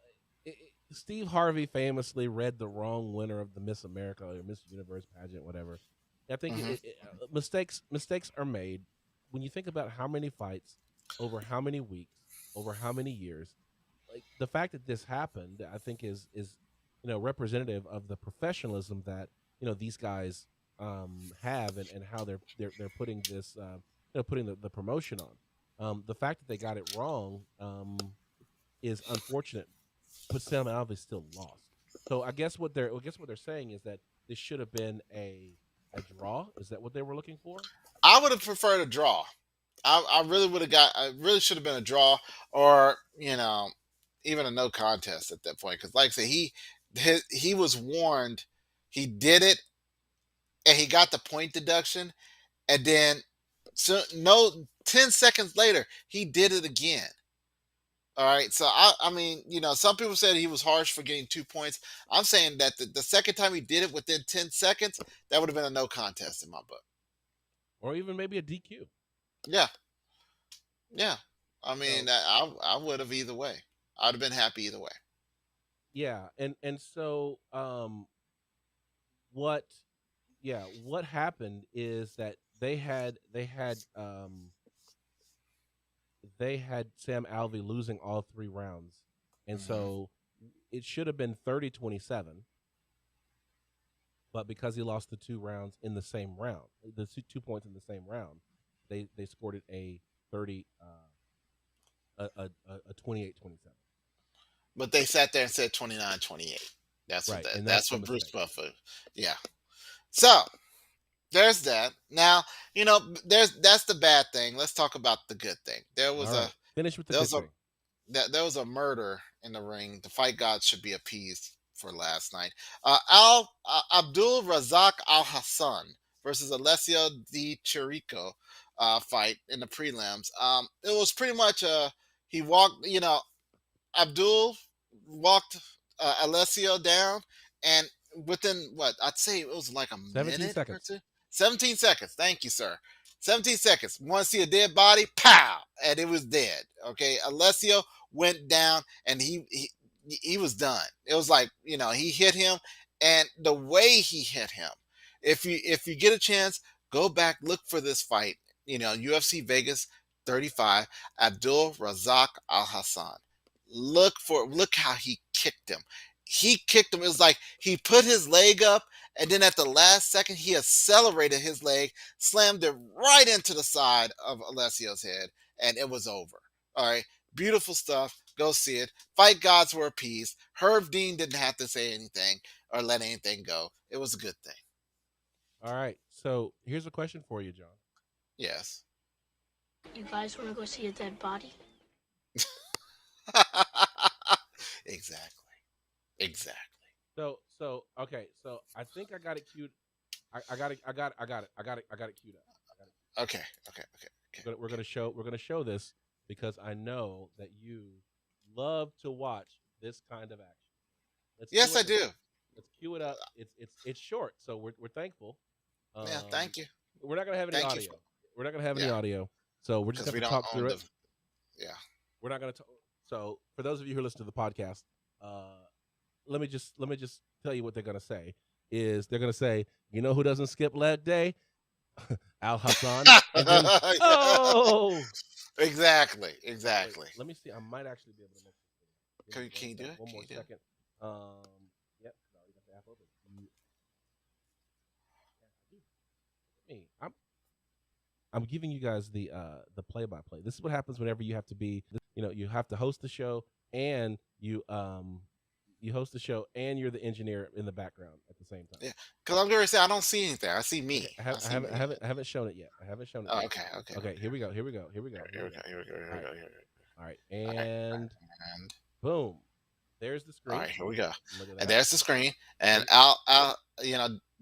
[SPEAKER 1] Steve Harvey famously read the wrong winner of the Miss America or Miss Universe pageant, whatever. I think
[SPEAKER 2] Hmm.
[SPEAKER 1] mistakes are made when you think about how many fights over how many weeks over how many years. Like the fact that this happened, I think is representative of the professionalism that these guys have and how they're putting this putting the promotion on. The fact that they got it wrong is unfortunate, but Sam Alvey still lost. So I guess what they're saying is that this should have been a draw. Is that what they were looking for?
[SPEAKER 2] I would have preferred a draw. I really would have got. I really should have been a draw, or even a no contest at that point. Because, like I said, he was warned. He did it, and he got the point deduction, and then so no 10 seconds later he did it again. All right, so I mean, some people said he was harsh for getting 2 points. I'm saying that the second time he did it within 10 seconds, that would have been a no contest in my book.
[SPEAKER 1] Or even maybe a DQ.
[SPEAKER 2] Yeah, yeah. I mean, I would have either way. I'd have been happy either way.
[SPEAKER 1] Yeah, and so what happened is that they had Sam Alvey losing all 3 rounds, and so it should have been 30-27, but because he lost the 2 rounds in the same round, the 2 points in the same round, they scored it a 28-27.
[SPEAKER 2] But they sat there and said 29-28. That's
[SPEAKER 1] right,
[SPEAKER 2] what
[SPEAKER 1] and
[SPEAKER 2] that's what Bruce Buffer. Yeah. So there's that. Now, that's the bad thing. Let's talk about the good thing. There was
[SPEAKER 1] finish with the good thing.
[SPEAKER 2] There was a murder in the ring. The fight gods should be appeased for last night. Abdul Razak Al Hassan versus Alessio Di Chirico fight in the prelims. It was pretty much he walked. Abdul walked Alessio down, and within I'd say it was like a
[SPEAKER 1] 17
[SPEAKER 2] minute
[SPEAKER 1] seconds.
[SPEAKER 2] or two. 17 seconds. Thank you, sir. 17 seconds. Want to see a dead body? Pow! And it was dead. Okay. Alessio went down, and he was done. It was like, he hit him, and the way he hit him. If you get a chance, go back, look for this fight. UFC Vegas 35, Abdul Razak Al Hassan. Look how he kicked him. He kicked him. It was like he put his leg up, and then at the last second, he accelerated his leg, slammed it right into the side of Alessio's head, and it was over. All right. Beautiful stuff. Go see it. Fight gods were appeased. Herb Dean didn't have to say anything or let anything go. It was a good thing.
[SPEAKER 1] All right. So here's a question for you, John.
[SPEAKER 2] Yes.
[SPEAKER 3] You guys want to go see a dead body?
[SPEAKER 2] Exactly.
[SPEAKER 1] So okay. So I think I got it queued. I got it queued up.
[SPEAKER 2] Okay.
[SPEAKER 1] We're gonna show this because I know that you love to watch this kind of action.
[SPEAKER 2] Yes, I do.
[SPEAKER 1] Let's cue it up. It's short, so we're thankful.
[SPEAKER 2] Yeah, thank you.
[SPEAKER 1] We're not gonna have any audio. We're not gonna have any audio, so we're just gonna talk through it.
[SPEAKER 2] Yeah,
[SPEAKER 1] we're not gonna talk. So for those of you who listen to the podcast, let me just tell you what they're gonna say. They're gonna say, you know who doesn't skip leg day? Al Hassan. And then, oh,
[SPEAKER 2] exactly.
[SPEAKER 1] Wait, let me see. I might actually be able to make this.
[SPEAKER 2] Can you do it?
[SPEAKER 1] One more second. Yep. No, you got the app open. I'm giving you guys the play-by-play. This is what happens whenever you have to be, you have to host the show, and you host the show, and you're the engineer in the background at the same time.
[SPEAKER 2] Yeah, because I'm going to say I don't see anything. I see me.
[SPEAKER 1] Okay. I haven't shown it yet. Okay. Here we go. All right, and boom, there's the screen.
[SPEAKER 2] All right, here we go. And there's the screen, and Al,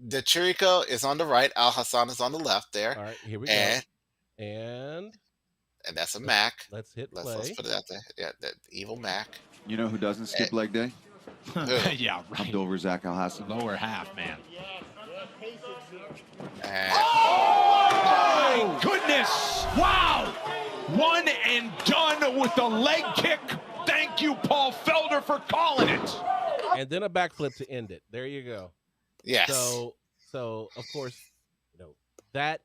[SPEAKER 2] the Chirico is on the right. Al Hassan is on the left there.
[SPEAKER 1] All right, here we go. And
[SPEAKER 2] that's a Mac.
[SPEAKER 1] Let's hit play.
[SPEAKER 2] Let's put it out there. Yeah, that evil Mac.
[SPEAKER 4] You know who doesn't skip leg day?
[SPEAKER 5] Yeah, right.
[SPEAKER 4] Abdul Razak Al Hassan.
[SPEAKER 5] Lower half, man.
[SPEAKER 2] Oh
[SPEAKER 5] my goodness! Wow! One and done with the leg kick. Thank you, Paul Felder, for calling it.
[SPEAKER 1] And then a backflip to end it. There you go.
[SPEAKER 2] Yes.
[SPEAKER 1] So of course, that's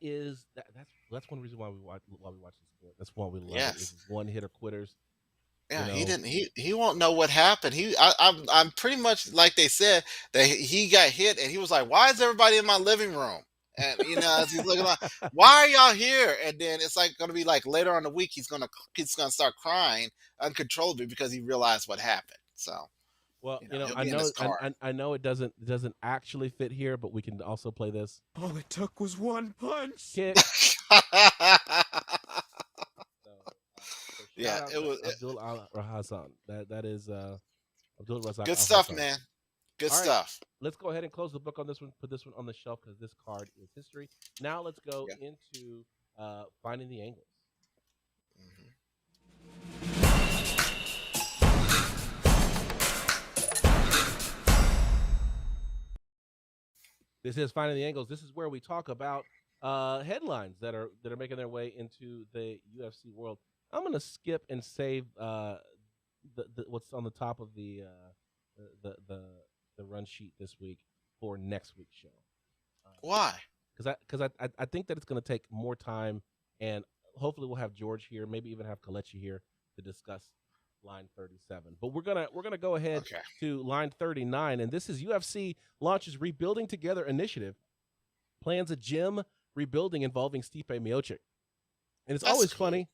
[SPEAKER 1] one reason why we watch this sport. That's why we love it. It's one hitter quitters.
[SPEAKER 2] Yeah, he won't know what happened. I'm pretty much like they said that he got hit, and he was like, "Why is everybody in my living room?" And as he's looking like, "Why are y'all here?" And then it's like going to be like later on in the week he's gonna start crying uncontrollably because he realized what happened. So,
[SPEAKER 1] well, I know it doesn't actually fit here, but we can also play this.
[SPEAKER 6] All it took was one punch.
[SPEAKER 1] Kick. Shout
[SPEAKER 2] Yeah,
[SPEAKER 1] out
[SPEAKER 2] it
[SPEAKER 1] to
[SPEAKER 2] was
[SPEAKER 1] Abdul Al Hassan. That is Abdul Razak
[SPEAKER 2] good
[SPEAKER 1] Al
[SPEAKER 2] stuff,
[SPEAKER 1] Hassan.
[SPEAKER 2] man. Good
[SPEAKER 1] All right,
[SPEAKER 2] stuff.
[SPEAKER 1] let's go ahead and close the book on this one. Put this one on the shelf because this card is history. Now let's go
[SPEAKER 2] Yeah.
[SPEAKER 1] into finding the angles.
[SPEAKER 2] Mhm.
[SPEAKER 1] This is finding the angles. This is where we talk about headlines that are making their way into the UFC world. I'm gonna skip and save the what's on the top of the the the run sheet this week for next week's show.
[SPEAKER 2] Why?
[SPEAKER 1] Because I think that it's going to take more time, and hopefully we'll have George here, maybe even have Kalechi here to discuss line 37. But we're gonna go ahead
[SPEAKER 2] Okay.
[SPEAKER 1] to line 39, and this is UFC launches Rebuilding Together initiative, plans a gym rebuilding involving Stipe Miocic, and it's
[SPEAKER 2] That's
[SPEAKER 1] always
[SPEAKER 2] cool.
[SPEAKER 1] funny.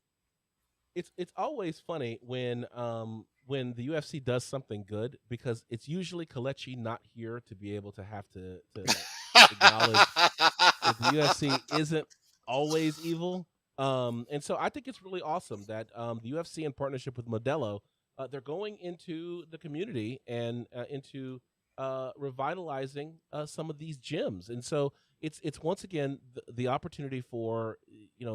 [SPEAKER 1] It's always funny when the UFC does something good because it's usually Kalechi not here to be able to have to acknowledge that the UFC isn't always evil. And so I think it's really awesome that the UFC, in partnership with Modelo, they're going into the community and into revitalizing some of these gyms. And so it's once again the opportunity for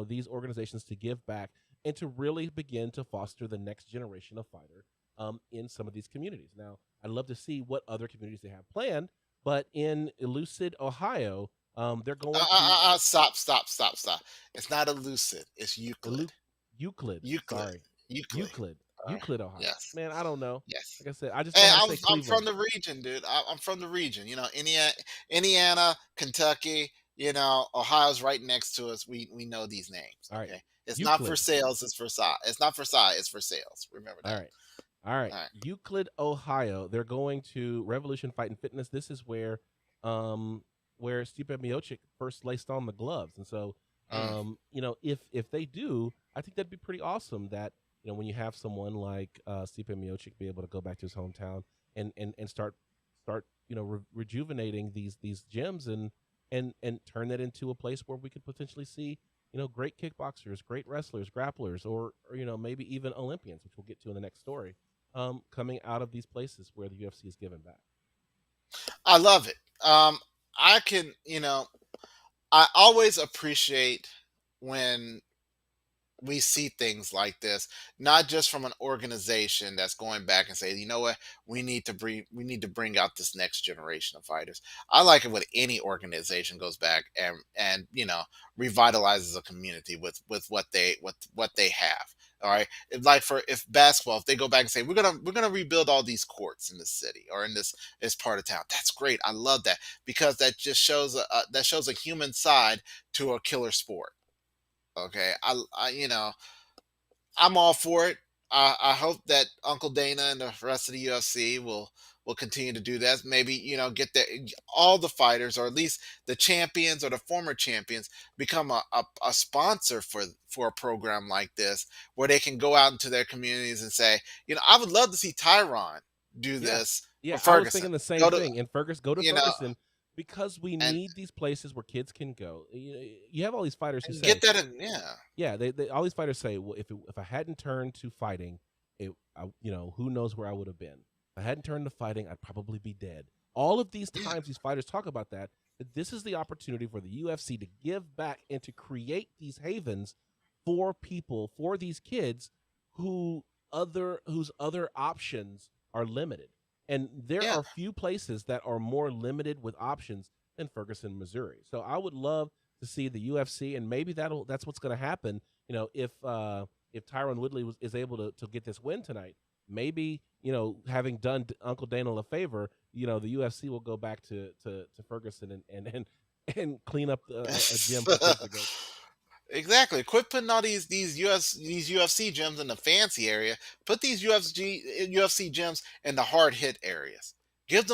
[SPEAKER 1] these organizations to give back and to really begin to foster the next generation of fighter in some of these communities. Now, I'd love to see what other communities they have planned, but in Elucid, Ohio, they're going to
[SPEAKER 2] Stop. It's not elucid. It's Euclid.
[SPEAKER 1] Euclid.
[SPEAKER 2] Euclid.
[SPEAKER 1] Sorry,
[SPEAKER 2] Euclid.
[SPEAKER 1] Euclid,
[SPEAKER 2] All right.
[SPEAKER 1] Euclid, Ohio.
[SPEAKER 2] Yes.
[SPEAKER 1] Man, I don't know.
[SPEAKER 2] Yes.
[SPEAKER 1] Like I said, I just know
[SPEAKER 2] Hey,
[SPEAKER 1] how to
[SPEAKER 2] I'm
[SPEAKER 1] say
[SPEAKER 2] I'm from
[SPEAKER 1] Cleveland.
[SPEAKER 2] the region, dude. I'm from the region. Indiana, Kentucky. Ohio's right next to us. We know these names.
[SPEAKER 1] All right,
[SPEAKER 2] Okay. It's not for
[SPEAKER 1] Euclid.
[SPEAKER 2] sales. It's for size. It's not for size. It's for sales. Remember
[SPEAKER 1] All
[SPEAKER 2] that.
[SPEAKER 1] right. All right.
[SPEAKER 2] All right.
[SPEAKER 1] Euclid, Ohio. They're going to Revolution Fight and Fitness. This is where Stipe Miocic first laced on the gloves. And so if they do, I think that'd be pretty awesome that, when you have someone like Stipe Miocic be able to go back to his hometown and start rejuvenating these gyms and turn that into a place where we could potentially see great kickboxers, great wrestlers, grapplers, or maybe even Olympians, which we'll get to in the next story, coming out of these places where the UFC is given back.
[SPEAKER 2] I love it. I always appreciate when we see things like this, not just from an organization that's going back and say, you know what, we need to bring out this next generation of fighters. I like it when any organization goes back and revitalizes a community with what they have. All right, if basketball, if they go back and say we're gonna rebuild all these courts in the city or in this part of town, that's great. I love that because that just shows a human side to a killer sport. Okay, I'm all for it. I hope that Uncle Dana and the rest of the UFC will continue to do that. Maybe get all the fighters, or at least the champions or the former champions, become a sponsor for a program like this, where they can go out into their communities and say, I would love to see Tyron do this
[SPEAKER 1] Yeah,
[SPEAKER 2] for
[SPEAKER 1] I was thinking
[SPEAKER 2] Ferguson.
[SPEAKER 1] the same
[SPEAKER 2] Go to
[SPEAKER 1] thing. And go to
[SPEAKER 2] you know
[SPEAKER 1] Ferguson because we
[SPEAKER 2] and
[SPEAKER 1] need these places where kids can go. You have all these fighters who
[SPEAKER 2] and
[SPEAKER 1] say,
[SPEAKER 2] get that in. Yeah.
[SPEAKER 1] yeah, they all these fighters say, well, if I hadn't turned to fighting, who knows where I would have been. If I hadn't turned to fighting, I'd probably be dead. All of these
[SPEAKER 2] Yeah.
[SPEAKER 1] times these fighters talk about that this is the opportunity for the UFC to give back and to create these havens for people, for these kids whose other options are limited. And there
[SPEAKER 2] Yeah.
[SPEAKER 1] are few places that are more limited with options than Ferguson, Missouri. So I would love to see the UFC, and maybe that's what's going to happen. If Tyron Woodley is able to get this win tonight, maybe having done Uncle Daniel a favor, the UFC will go back to Ferguson and clean up a gym for kids to go to.
[SPEAKER 2] Exactly. Quit putting all these UFC gyms in the fancy area. Put these UFC gyms in the hard hit areas. Give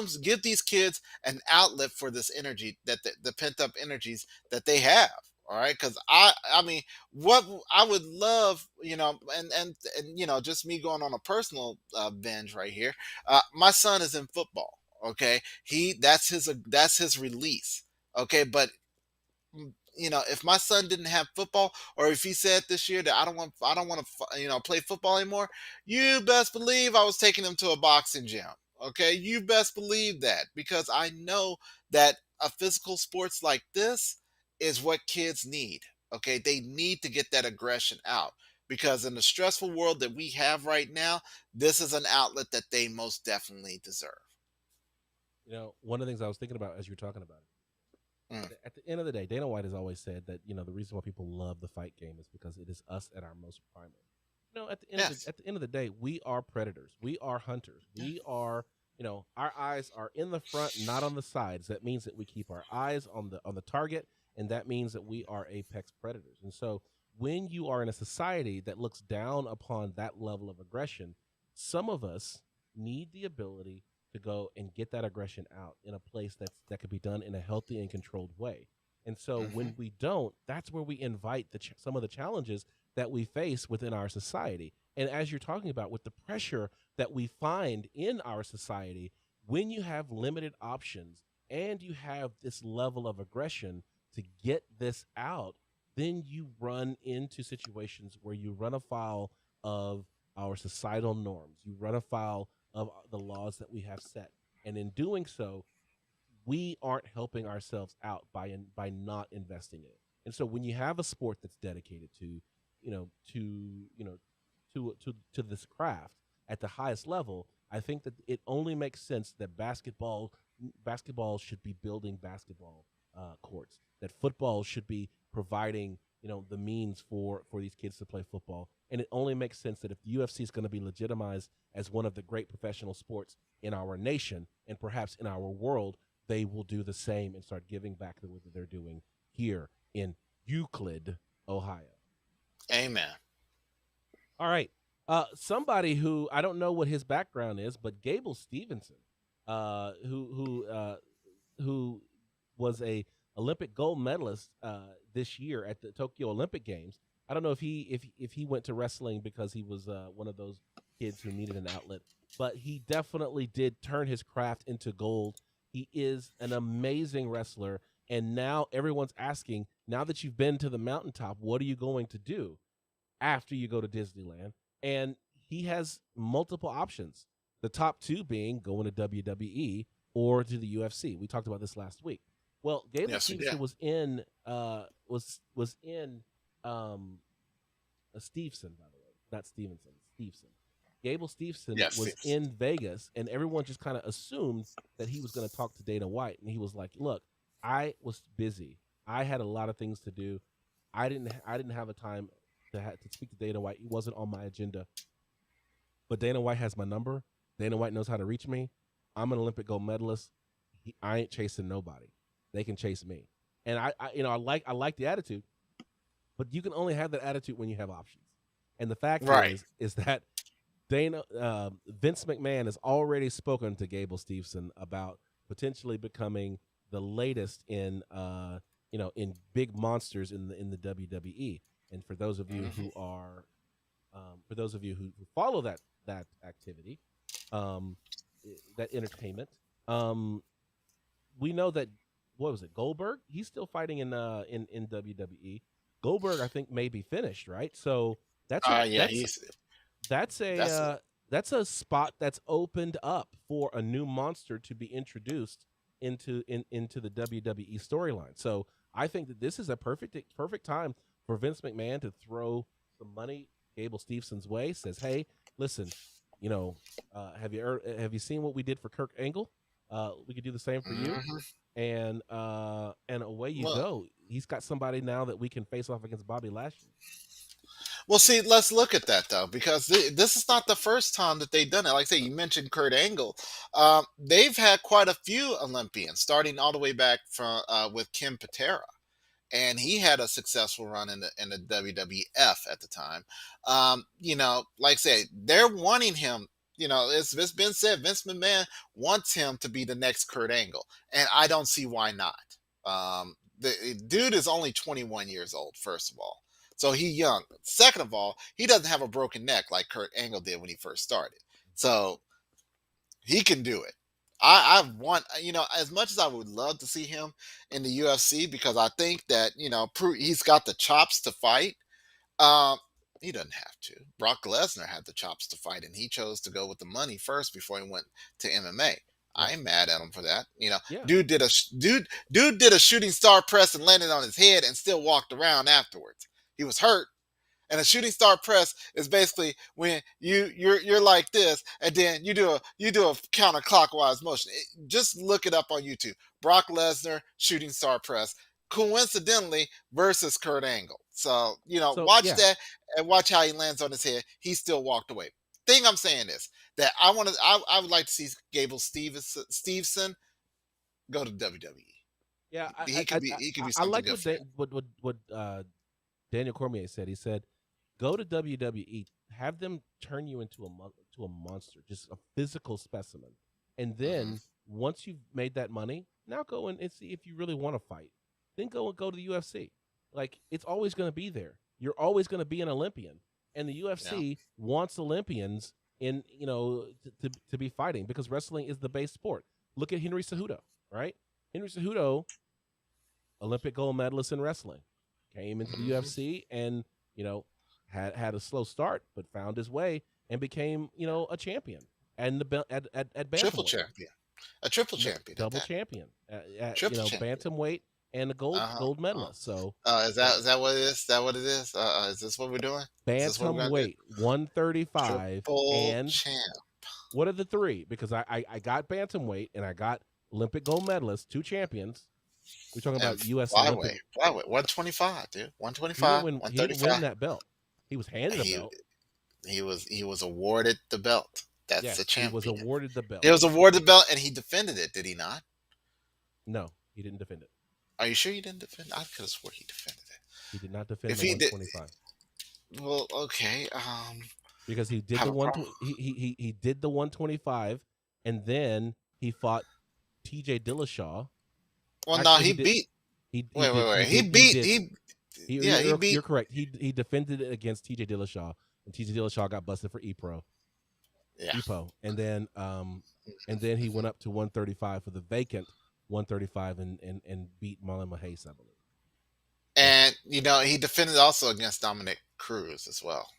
[SPEAKER 2] these kids an outlet for this energy, that the pent up energies that they have. All right, because I mean, what I would love, and just me going on a personal binge right here. My son is in football. Okay, that's his release. Okay, but if my son didn't have football, or if he said this year that I don't want to play football anymore, you best believe I was taking him to a boxing gym. Okay, you best believe that, because I know that a physical sports like this is what kids need. Okay, they need to get that aggression out, because in the stressful world that we have right now, this is an outlet that they most definitely deserve.
[SPEAKER 1] One of the things I was thinking about as you were talking about it,
[SPEAKER 2] Mm.
[SPEAKER 1] at the end of the day, Dana White has always said that the reason why people love the fight game is because it is us at our most primal.
[SPEAKER 2] Yes.
[SPEAKER 1] At the end of the day, we are predators. We are hunters. We are, our eyes are in the front, not on the sides. That means that we keep our eyes on the target, and that means that we are apex predators. And so, when you are in a society that looks down upon that level of aggression, some of us need the ability to go and get that aggression out in a place that could be done in a healthy and controlled way. And so,
[SPEAKER 2] Hmm.
[SPEAKER 1] when we don't, that's where we invite some of the challenges that we face within our society. And as you're talking about, with the pressure that we find in our society, when you have limited options and you have this level of aggression to get this out, then you run into situations where you run afoul of our societal norms. You run afoul of the laws that we have set. And in doing so, we aren't helping ourselves out by not investing in it. And so when you have a sport that's dedicated to, you know, to you know, to this craft at the highest level, I think that it only makes sense that basketball should be building basketball courts. That football should be providing the means for these kids to play football. And it only makes sense that if the UFC is going to be legitimized as one of the great professional sports in our nation and perhaps in our world, they will do the same and start giving back the way that they're doing here in Euclid, Ohio.
[SPEAKER 2] Amen.
[SPEAKER 1] All right. Somebody who I don't know what his background is, but Gable Stevenson, who was a Olympic gold medalist this year at the Tokyo Olympic Games. I don't know if he went to wrestling because he was one of those kids who needed an outlet, but he definitely did turn his craft into gold. He is an amazing wrestler, and now everyone's asking, now that you've been to the mountaintop, what are you going to do after you go to Disneyland? And he has multiple options. The top two being going to WWE or to the UFC. We talked about this last week. Well, Gable
[SPEAKER 2] Yes, we
[SPEAKER 1] Stevenson
[SPEAKER 2] did.
[SPEAKER 1] was in Stevenson, by the way, not Stevenson, Stevenson. Gable Stevenson
[SPEAKER 2] Yes.
[SPEAKER 1] was
[SPEAKER 2] Yes.
[SPEAKER 1] in Vegas, and everyone just kind of assumed that he was going to talk to Dana White, and he was like, "Look, I was busy. I had a lot of things to do. I didn't have a time to speak to Dana White. He wasn't on my agenda. But Dana White has my number. Dana White knows how to reach me. I'm an Olympic gold medalist. I ain't chasing nobody. They can chase me." And I like the attitude, but you can only have that attitude when you have options. And the fact
[SPEAKER 2] Right.
[SPEAKER 1] is that Vince McMahon has already spoken to Gable Stevenson about potentially becoming the latest in in big monsters in the WWE. And for those of you
[SPEAKER 2] Hmm.
[SPEAKER 1] who are who follow that activity, um, that entertainment, we know that, what was it, Goldberg? He's still fighting in WWE. Goldberg, I think, may be finished, right? So that's a
[SPEAKER 2] Yeah.
[SPEAKER 1] that's a
[SPEAKER 2] That's
[SPEAKER 1] uh, that's a spot that's opened up for a new monster to be introduced into the WWE storyline. So I think that this is a perfect time for Vince McMahon to throw some money Gable Stevenson's way. Says, "Hey, listen, have you seen what we did for Kirk Angle? We could do the same for you."
[SPEAKER 2] hmm
[SPEAKER 1] And away you
[SPEAKER 2] Well,
[SPEAKER 1] go. He's got somebody now that we can face off against Bobby Lashley.
[SPEAKER 2] well, see, let's look at that though, because this is not the first time that they've done it. Like I say, you mentioned Kurt Angle. They've had quite a few Olympians, starting all the way back from with Kim Patera, and he had a successful run in the WWF at the time. Like I say, they're wanting him. It's been said Vince McMahon wants him to be the next Kurt Angle, and I don't see why not. The dude is only 21 years old, first of all, so he young. Second of all, he doesn't have a broken neck like Kurt Angle did when he first started, so he can do it. I want, as much as I would love to see him in the UFC, because I think that, he's got the chops to fight. Um, he doesn't have to. Brock Lesnar had the chops to fight, and he chose to go with the money first before he went to MMA. I ain't mad at him for that.
[SPEAKER 1] Yeah.
[SPEAKER 2] Dude did a shooting star press and landed on his head and still walked around afterwards. He was hurt. And a shooting star press is basically when you're like this, and then you do a counterclockwise motion. Just look it up on YouTube. Brock Lesnar shooting star press, coincidentally versus Kurt Angle. So watch that and watch how he lands on his head. He still walked away. Thing I'm saying is that I would like to see Gable Stevenson go to WWE.
[SPEAKER 1] Yeah,
[SPEAKER 2] He could be
[SPEAKER 1] I
[SPEAKER 2] something
[SPEAKER 1] like
[SPEAKER 2] good for him.
[SPEAKER 1] what Daniel Cormier said. He said, "Go to WWE, have them turn you into a monster, just a physical specimen, and then once you've made that money, now go and see if you really want to fight. Then go to the UFC. Like, it's always going to be there. You're always going to be an Olympian, and the UFC wants Olympians in to be fighting, because wrestling is the base sport. Look at Henry Cejudo, right? Henry Cejudo, Olympic gold medalist in wrestling, came into the UFC and had a slow start, but found his way and became a champion and the at bantamweight.
[SPEAKER 2] Triple champion, a triple champion,
[SPEAKER 1] double champion, at
[SPEAKER 2] Triple champion.
[SPEAKER 1] bantamweight and a gold medalist. So
[SPEAKER 2] is that what it is? Is that what it is? Is this what we're doing?
[SPEAKER 1] Bantamweight 135 and
[SPEAKER 2] champ.
[SPEAKER 1] What are the three? Because I got bantamweight and I got Olympic gold medalist, 2 champions. We're talking about U.S.
[SPEAKER 2] flyweight, 125, dude, 125.
[SPEAKER 1] He didn't win that belt. He was handed a belt.
[SPEAKER 2] He was awarded the belt. That's the champion.
[SPEAKER 1] He was awarded the belt.
[SPEAKER 2] He was awarded the belt, and he defended it. Did he not?
[SPEAKER 1] No, he didn't defend it.
[SPEAKER 2] Are you sure he didn't defend it? I could have swore he defended it.
[SPEAKER 1] He did not defend the 125.
[SPEAKER 2] Well, okay.
[SPEAKER 1] Because he did he did the 125, and then he fought T.J. Dillashaw.
[SPEAKER 2] Well, actually, no, he beat.
[SPEAKER 1] You're correct. He defended it against T.J. Dillashaw, and T.J. Dillashaw got busted for EPO. And then he went up to 135 for the vacant 135 and beat Marlon Mahace, I believe.
[SPEAKER 2] And he defended also against Dominic Cruz as well.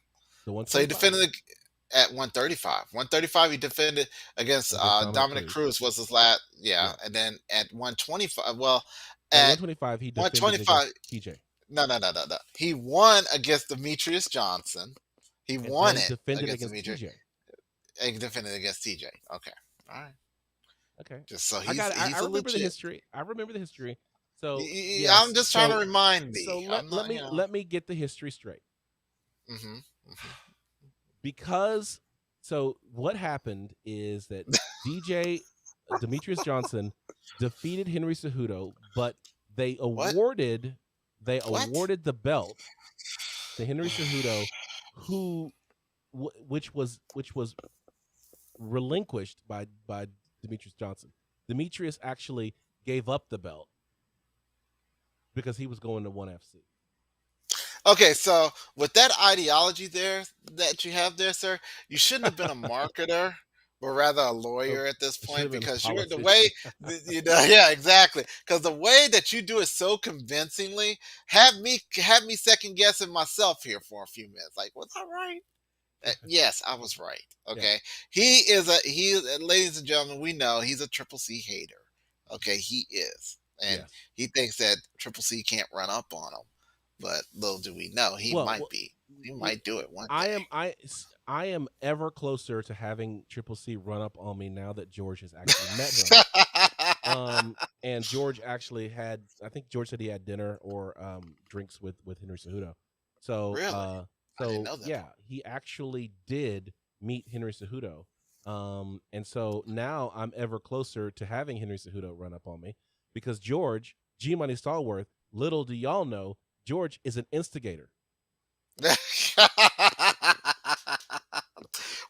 [SPEAKER 2] So he defended at 135. 135 he defended against Dominic Cruz was his last. Yeah, and then at 125. Well, at
[SPEAKER 1] 125 he defended against TJ.
[SPEAKER 2] No. He won against Demetrius Johnson. He won it
[SPEAKER 1] defended against TJ.
[SPEAKER 2] He defended against TJ. Okay, all right.
[SPEAKER 1] Okay.
[SPEAKER 2] Just so
[SPEAKER 1] I remember the history. I remember the history. So
[SPEAKER 2] I'm just trying to remind me.
[SPEAKER 1] So let me get the history straight.
[SPEAKER 2] Mm-hmm.
[SPEAKER 1] Because what happened is that Demetrius Johnson defeated Henry Cejudo, but they awarded the belt to Henry Cejudo, which was relinquished by Demetrius Johnson. Demetrius actually gave up the belt because he was going to ONE FC.
[SPEAKER 2] Okay, so with that ideology there that you have there, sir, you shouldn't have been a marketer, but rather a lawyer at this point, because you're the way, yeah, exactly. Because the way that you do it so convincingly have me second guessing myself here for a few minutes. Like, was I right? Yes, I was right. Okay, yeah. Ladies and gentlemen, we know he's a Triple C hater. Okay, he is, and he thinks that Triple C can't run up on him. But little do we know, he might be. He might do it one day.
[SPEAKER 1] I am ever closer to having Triple C run up on me now that George has actually met him. And George actually I think George said he had dinner or drinks with Henry Cejudo. So
[SPEAKER 2] really? I didn't know that.
[SPEAKER 1] Yeah, he actually did meet Henry Cejudo. And so now I'm ever closer to having Henry Cejudo run up on me, because George, G Money Stallworth, little do y'all know, George is an instigator.
[SPEAKER 2] Wait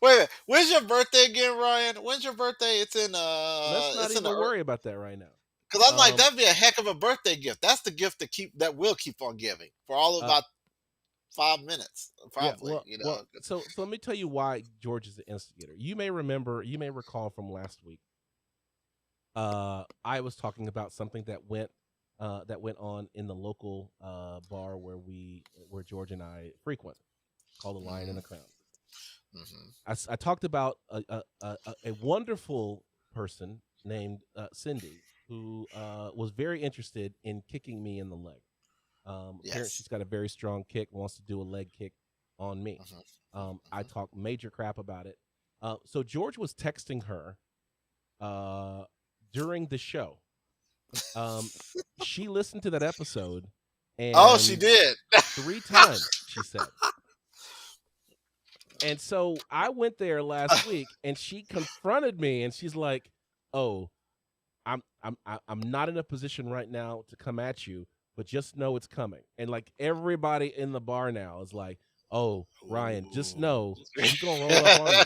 [SPEAKER 2] a minute. When's your birthday again, Ryan? When's your birthday? It's in
[SPEAKER 1] Let's not even worry about that right now.
[SPEAKER 2] Because I'm like, that'd be a heck of a birthday gift. That's the gift that we'll keep on giving for all of about 5 minutes, probably. So let me tell you why George is an instigator. You may recall from last week
[SPEAKER 1] I was talking about something that went on in the local bar where George and I frequent, called the Lion and the Crown. I talked about a wonderful person named Cindy who was very interested in kicking me in the leg. Apparently, she's got a very strong kick, wants to do a leg kick on me. I talked major crap about it. So George was texting her during the show. She listened to that episode, and
[SPEAKER 2] she did
[SPEAKER 1] 3 times, she said. And so I went there last week, and she confronted me, and she's like, "Oh, I'm not in a position right now to come at you, but just know it's coming." And like everybody in the bar now is like, "Oh, Ryan, just know she's gonna roll up on you."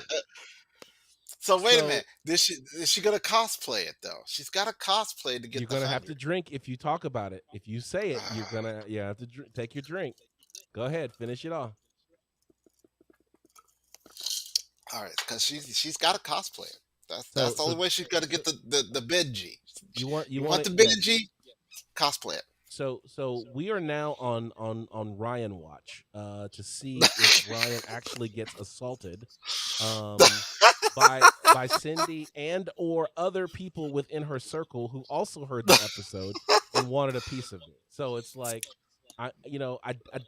[SPEAKER 2] So wait a minute. Is she gonna cosplay it though? She's got to cosplay to get.
[SPEAKER 1] You're gonna have to drink if you talk about it. If you say it, you're gonna have to take your drink. Go ahead, finish it off.
[SPEAKER 2] All right, because she's got to cosplay it. That's the only way she's gonna get the Benji. You want the Benji? Yeah. Cosplay it.
[SPEAKER 1] So we are now on Ryan watch to see if Ryan actually gets assaulted by Cindy and or other people within her circle who also heard the episode and wanted a piece of it. So it's like I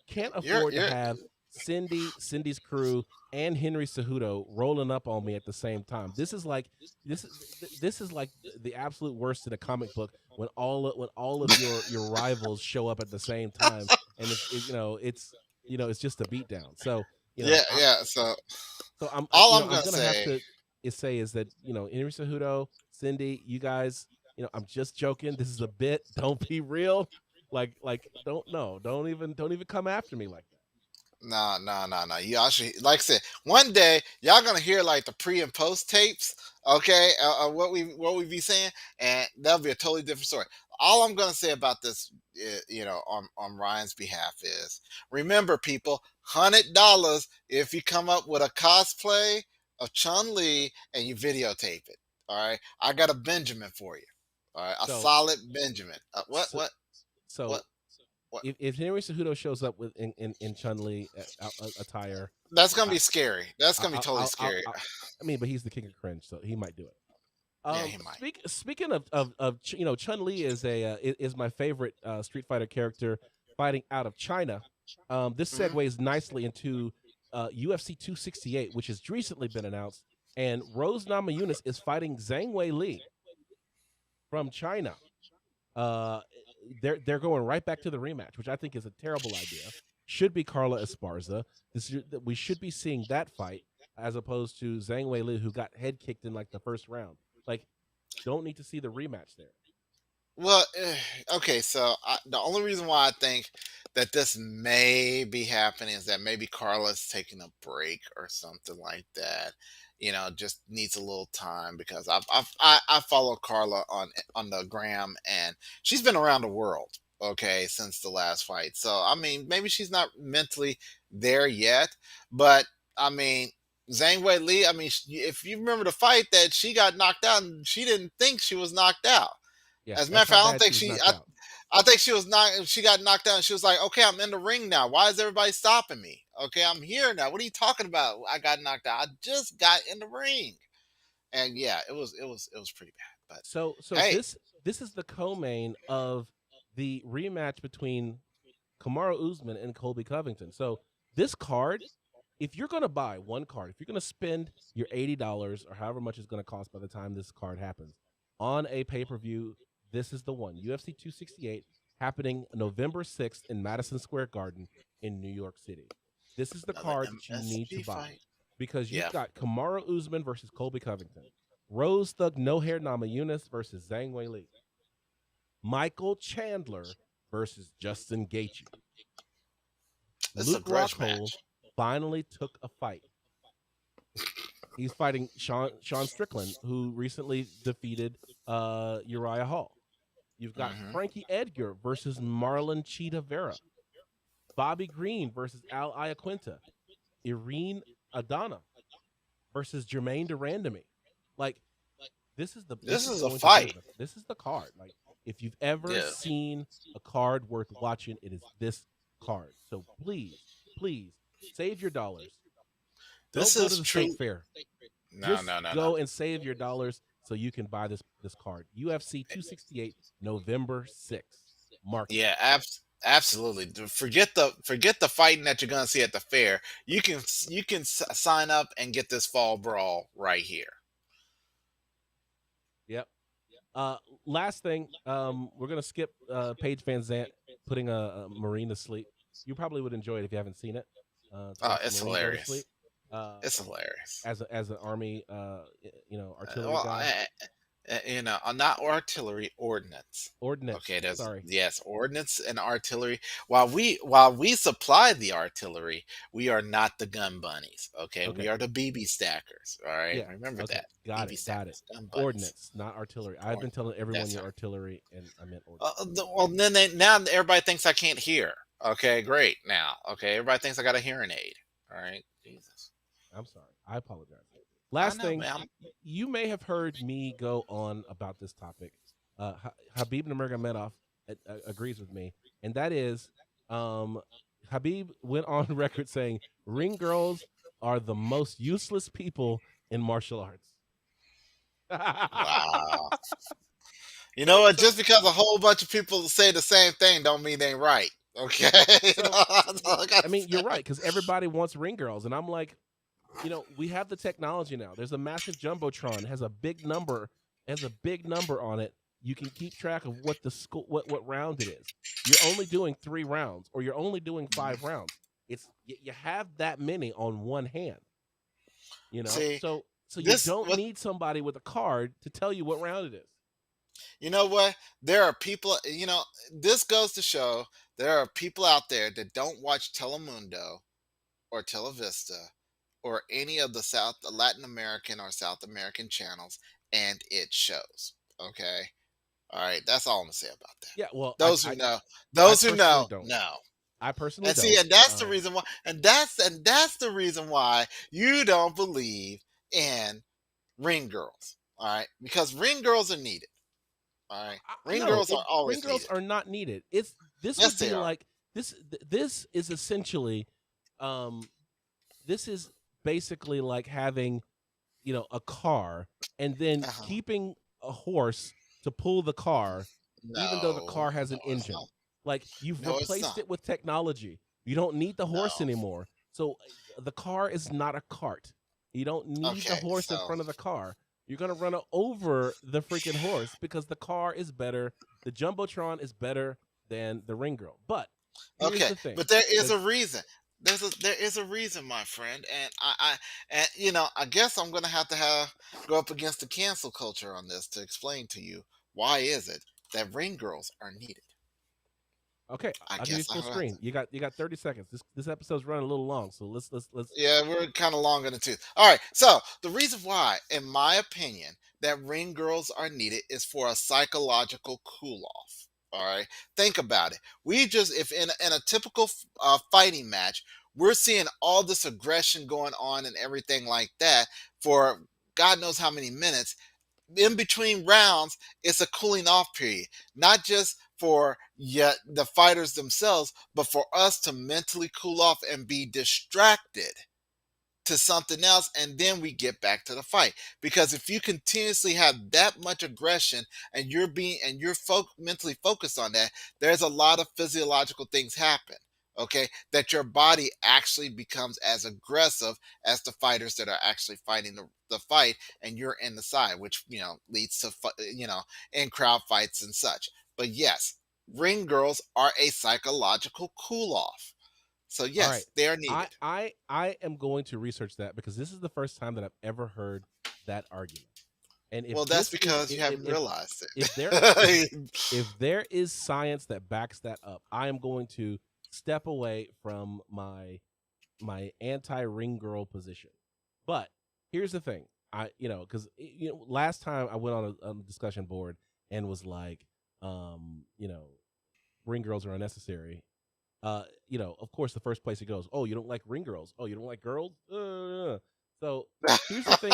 [SPEAKER 1] can't afford to have Cindy's crew and Henry Cejudo rolling up on me at the same time. This is like the absolute worst in a comic book when all of your rivals show up at the same time, and it's just a beatdown. So So I'm gonna have to say is that Henry Cejudo, Cindy, you guys, I'm just joking. This is a bit. Don't be real. Like don't even come after me like that.
[SPEAKER 2] No. Y'all should, like I said, one day y'all gonna hear like the pre and post tapes, okay? What we be saying, and that'll be a totally different story. All I'm gonna say about this, on Ryan's behalf is, remember, people, $100 if you come up with a cosplay of Chun-Li and you videotape it. All right, I got a Benjamin for you. All right, solid Benjamin. What?
[SPEAKER 1] If Henry Cejudo shows up with in Chun-Li attire,
[SPEAKER 2] that's gonna be scary. That's gonna be totally scary.
[SPEAKER 1] But he's the king of cringe, so he might do it.
[SPEAKER 2] Yeah, he might.
[SPEAKER 1] Speaking of Chun-Li is my favorite Street Fighter character fighting out of China. This segues nicely into UFC 268, which has recently been announced, and Rose Namajunas is fighting Zhang Weili from China. They're going right back to the rematch, which I think is a terrible idea. Should be Carla Esparza. We should be seeing that fight as opposed to Zhang Weili, who got head kicked in like the first round. Like, don't need to see the rematch there.
[SPEAKER 2] Well, okay, so the only reason why I think that this may be happening is that maybe Carla's taking a break or something like that. Just needs a little time, because I follow Carla on the gram, and she's been around the world, okay, since the last fight. So I mean, maybe she's not mentally there yet, but I mean, Zhang Weili, I mean, if you remember the fight that she got knocked out, and she didn't think she was knocked out.
[SPEAKER 1] Yeah,
[SPEAKER 2] as a matter of fact, I don't think I think she got knocked out, and she was like, okay, I'm in the ring now. Why is everybody stopping me? Okay, I'm here now. What are you talking about? I got knocked out. I just got in the ring. And yeah, it was pretty bad. But
[SPEAKER 1] so
[SPEAKER 2] hey.
[SPEAKER 1] This is the co-main of the rematch between Kamaru Usman and Colby Covington. So this card, if you're going to buy one card, if you're going to spend your $80 or however much it's going to cost by the time this card happens on a pay-per-view, this is the one. UFC 268 happening November 6th in Madison Square Garden in New York City. This is the card that you need to buy because you've got Kamaru Usman versus Colby Covington, Rose Thug No Hair Namajunas versus Zhang Weili, Michael Chandler versus Justin Gaethje. Luke Rockhold finally took a fight. He's fighting Sean Strickland, who recently defeated Uriah Hall. You've got Frankie Edgar versus Marlon Cheetah Vera. Bobby Green versus Al Iaquinta. Irene Adana versus Jermaine Durandamy. Like, This is the
[SPEAKER 2] This is a
[SPEAKER 1] going to be
[SPEAKER 2] fight.
[SPEAKER 1] this is the card. Like if you've ever
[SPEAKER 2] Yeah.
[SPEAKER 1] seen a card worth watching, it is this card. So please save your dollars.
[SPEAKER 2] This
[SPEAKER 1] Don't go
[SPEAKER 2] is
[SPEAKER 1] to the
[SPEAKER 2] true.
[SPEAKER 1] state fair.
[SPEAKER 2] No,
[SPEAKER 1] Just
[SPEAKER 2] no.
[SPEAKER 1] go and save your dollars so you can buy this card. UFC 268, November 6th. Mark it.
[SPEAKER 2] Yeah, absolutely. Forget the fighting that you're gonna see at the fair. You can sign up and get this fall brawl right here.
[SPEAKER 1] Yep. Last thing, we're gonna skip Paige Van Zant putting a Marine to sleep. You probably would enjoy it if you haven't seen it.
[SPEAKER 2] It's hilarious. It's hilarious.
[SPEAKER 1] As an Army, artillery
[SPEAKER 2] Well,
[SPEAKER 1] guy.
[SPEAKER 2] Not artillery, ordnance.
[SPEAKER 1] Ordnance.
[SPEAKER 2] Okay,
[SPEAKER 1] Sorry.
[SPEAKER 2] Yes, ordnance and artillery. While we supply the artillery, we are not the gun bunnies. Okay, we are the BB stackers. All right,
[SPEAKER 1] Yeah.
[SPEAKER 2] remember
[SPEAKER 1] Okay.
[SPEAKER 2] that.
[SPEAKER 1] Got
[SPEAKER 2] BB
[SPEAKER 1] it.
[SPEAKER 2] stackers, gun bunnies.
[SPEAKER 1] Ordnance, not artillery. I've been telling everyone
[SPEAKER 2] That's
[SPEAKER 1] you're
[SPEAKER 2] right.
[SPEAKER 1] artillery, and I meant ordnance.
[SPEAKER 2] Well, then now everybody thinks I can't hear. Okay, great. Now, okay, everybody thinks I got a hearing aid. All right, Jesus.
[SPEAKER 1] I'm sorry. I apologize. Last thing,
[SPEAKER 2] man.
[SPEAKER 1] you may have heard me go on about this topic. Habib Nurmagomedov agrees with me, and that is, Habib went on record saying ring girls are the most useless people in martial arts.
[SPEAKER 2] Wow. You know what? Just because a whole bunch of people say the same thing don't mean they ain't right. Okay.
[SPEAKER 1] I mean, you're right, because everybody wants ring girls, and I'm like, we have the technology now. There's a massive jumbotron. It has a big number. On it. You can keep track of what what round it is. You're only doing 3 rounds, or you're only doing 5 rounds. You have that many on one hand.
[SPEAKER 2] See,
[SPEAKER 1] so you don't need somebody with a card to tell you what round it is.
[SPEAKER 2] You know what? There are people. This goes to show there are people out there that don't watch Telemundo or Televista or any of the Latin American or South American channels, and it shows. Okay, all right. That's all I'm gonna say about that.
[SPEAKER 1] Yeah, well,
[SPEAKER 2] those who know,
[SPEAKER 1] don't.
[SPEAKER 2] know.
[SPEAKER 1] I personally
[SPEAKER 2] And
[SPEAKER 1] don't.
[SPEAKER 2] see, and that's the reason why. And that's the reason why you don't believe in ring girls. All right, because ring girls are needed. All right, ring girls are always
[SPEAKER 1] ring girls
[SPEAKER 2] needed.
[SPEAKER 1] are not needed. This
[SPEAKER 2] Yes,
[SPEAKER 1] would be
[SPEAKER 2] they are.
[SPEAKER 1] like this. This is essentially, this is basically like having, a car and then keeping a horse to pull the car, even though the car has an engine. Like you've replaced it with technology. You don't need the horse anymore. So the car is not a cart. You don't need the horse in front of the car. You're going to run over the freaking horse because the car is better. The Jumbotron is better than the ring girl. But here's the thing.
[SPEAKER 2] But there is a reason. There is a reason, my friend, and I guess I'm going to have go up against the cancel culture on this to explain to you why is it that ring girls are needed.
[SPEAKER 1] Okay, I'll give you full screen. You got 30 seconds. This episode's running a little long, so let's.
[SPEAKER 2] Yeah, we're kind of long in the tooth. All right, so the reason why, in my opinion, that ring girls are needed is for a psychological cool off. All right, think about it. If in a typical fighting match, we're seeing all this aggression going on and everything like that for God knows how many minutes. In between rounds, it's a cooling off period, not just for the fighters themselves, but for us to mentally cool off and be distracted to something else, and then we get back to the fight. Because if you continuously have that much aggression and you're mentally focused on that, there's a lot of physiological things happen. Okay, that your body actually becomes as aggressive as the fighters that are actually fighting the fight, and you're in the side, which leads to in crowd fights and such. But yes, ring girls are a psychological cool off. So yes,
[SPEAKER 1] right.
[SPEAKER 2] they are needed.
[SPEAKER 1] I am going to research that because this is the first time that I've ever heard that argument. And
[SPEAKER 2] that's because you haven't realized
[SPEAKER 1] it. If there is science that backs that up, I am going to step away from my anti-ring girl position. But here's the thing. Because last time I went on a discussion board and was like, ring girls are unnecessary. Of course, the first place it goes, oh, you don't like ring girls? Oh, you don't like girls? So here's the thing.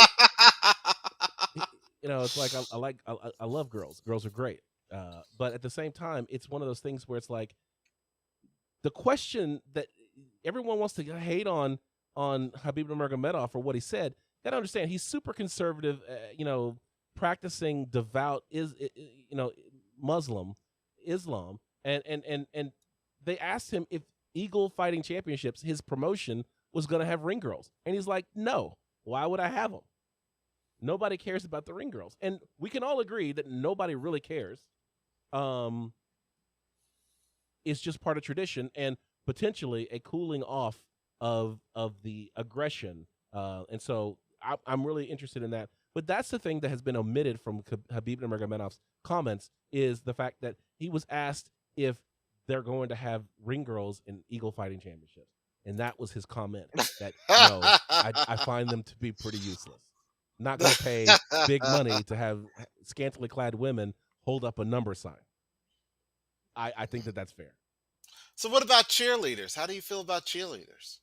[SPEAKER 1] it's like I love girls. Girls are great. But at the same time, it's one of those things where it's like the question that everyone wants to hate on Khabib Nurmagomedov for what he said. Got to understand, he's super conservative. Practicing devout Islam, and they asked him if Eagle Fighting Championships, his promotion, was going to have ring girls, and he's like, no. Why would I have them? Nobody cares about the ring girls, and we can all agree that nobody really cares. It's just part of tradition and potentially a cooling off of the aggression, and so I'm really interested in that. But that's the thing that has been omitted from Khabib Nurmagomedov's comments, is the fact that he was asked if they're going to have ring girls in Eagle Fighting Championships, and that was his comment. That no, I find them to be pretty useless. Not going to pay big money to have scantily clad women hold up a number sign. I think that's fair.
[SPEAKER 2] So what about cheerleaders? How do you feel about cheerleaders?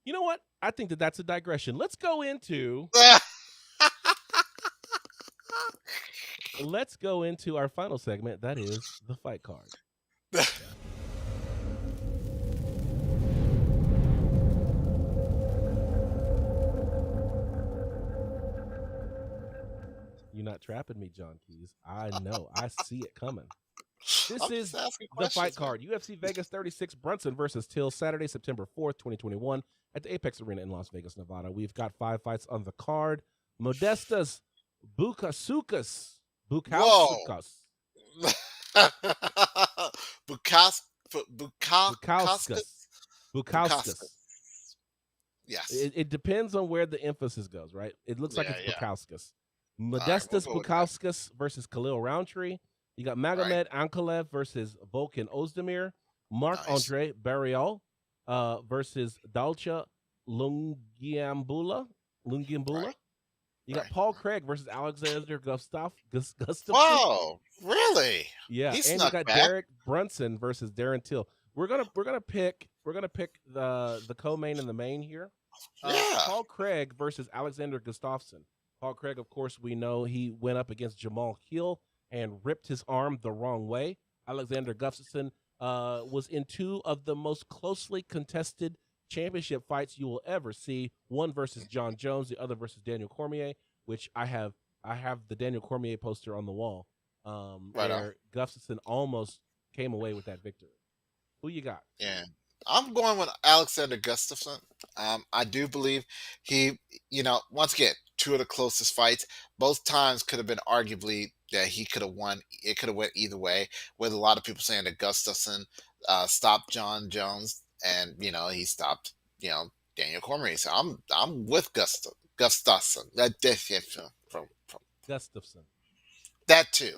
[SPEAKER 1] You know what? I think that's a digression. Let's go into our final segment. That is the fight card. You're not trapping me, John Keys. I know. I see it coming. This is the fight card. UFC Vegas 36, Brunson versus Till, Saturday, September 4th, 2021, at the Apex Arena in Las Vegas, Nevada. We've got 5 fights on the card. Modestas Bukauskas.
[SPEAKER 2] Bukauskas. Yes.
[SPEAKER 1] It depends on where the emphasis goes, right? It looks like it's Bukauskas. Modestas Bukauskas versus Khalil Roundtree. You got Magomed Ankalaev versus Volkan Ozdemir. Marc-Andre Barrial versus Dalcha Lungiambula. You got Paul Craig versus Alexander Gustafson.
[SPEAKER 2] Whoa, really?
[SPEAKER 1] Yeah,
[SPEAKER 2] He
[SPEAKER 1] and you got Derek Brunson versus Darren Till. We're gonna pick the co-main and the main here. Paul Craig versus Alexander Gustafson. Paul Craig, of course, we know he went up against Jamal Hill and ripped his arm the wrong way. Alexander Gustafson was in 2 of the most closely contested championship fights you will ever see. One versus John Jones, the other versus Daniel Cormier, which I have the Daniel Cormier poster on the wall, where Gustafson almost came away with that victory. Who you got?
[SPEAKER 2] Yeah, I'm going with Alexander Gustafson. I do believe he, once again, 2 of the closest fights. Both times could have been arguably that he could have won. It could have went either way, with a lot of people saying that Gustafson stopped John Jones, and he stopped Daniel Cormier. So I'm with Gustafson.
[SPEAKER 1] Gustafson.
[SPEAKER 2] That too.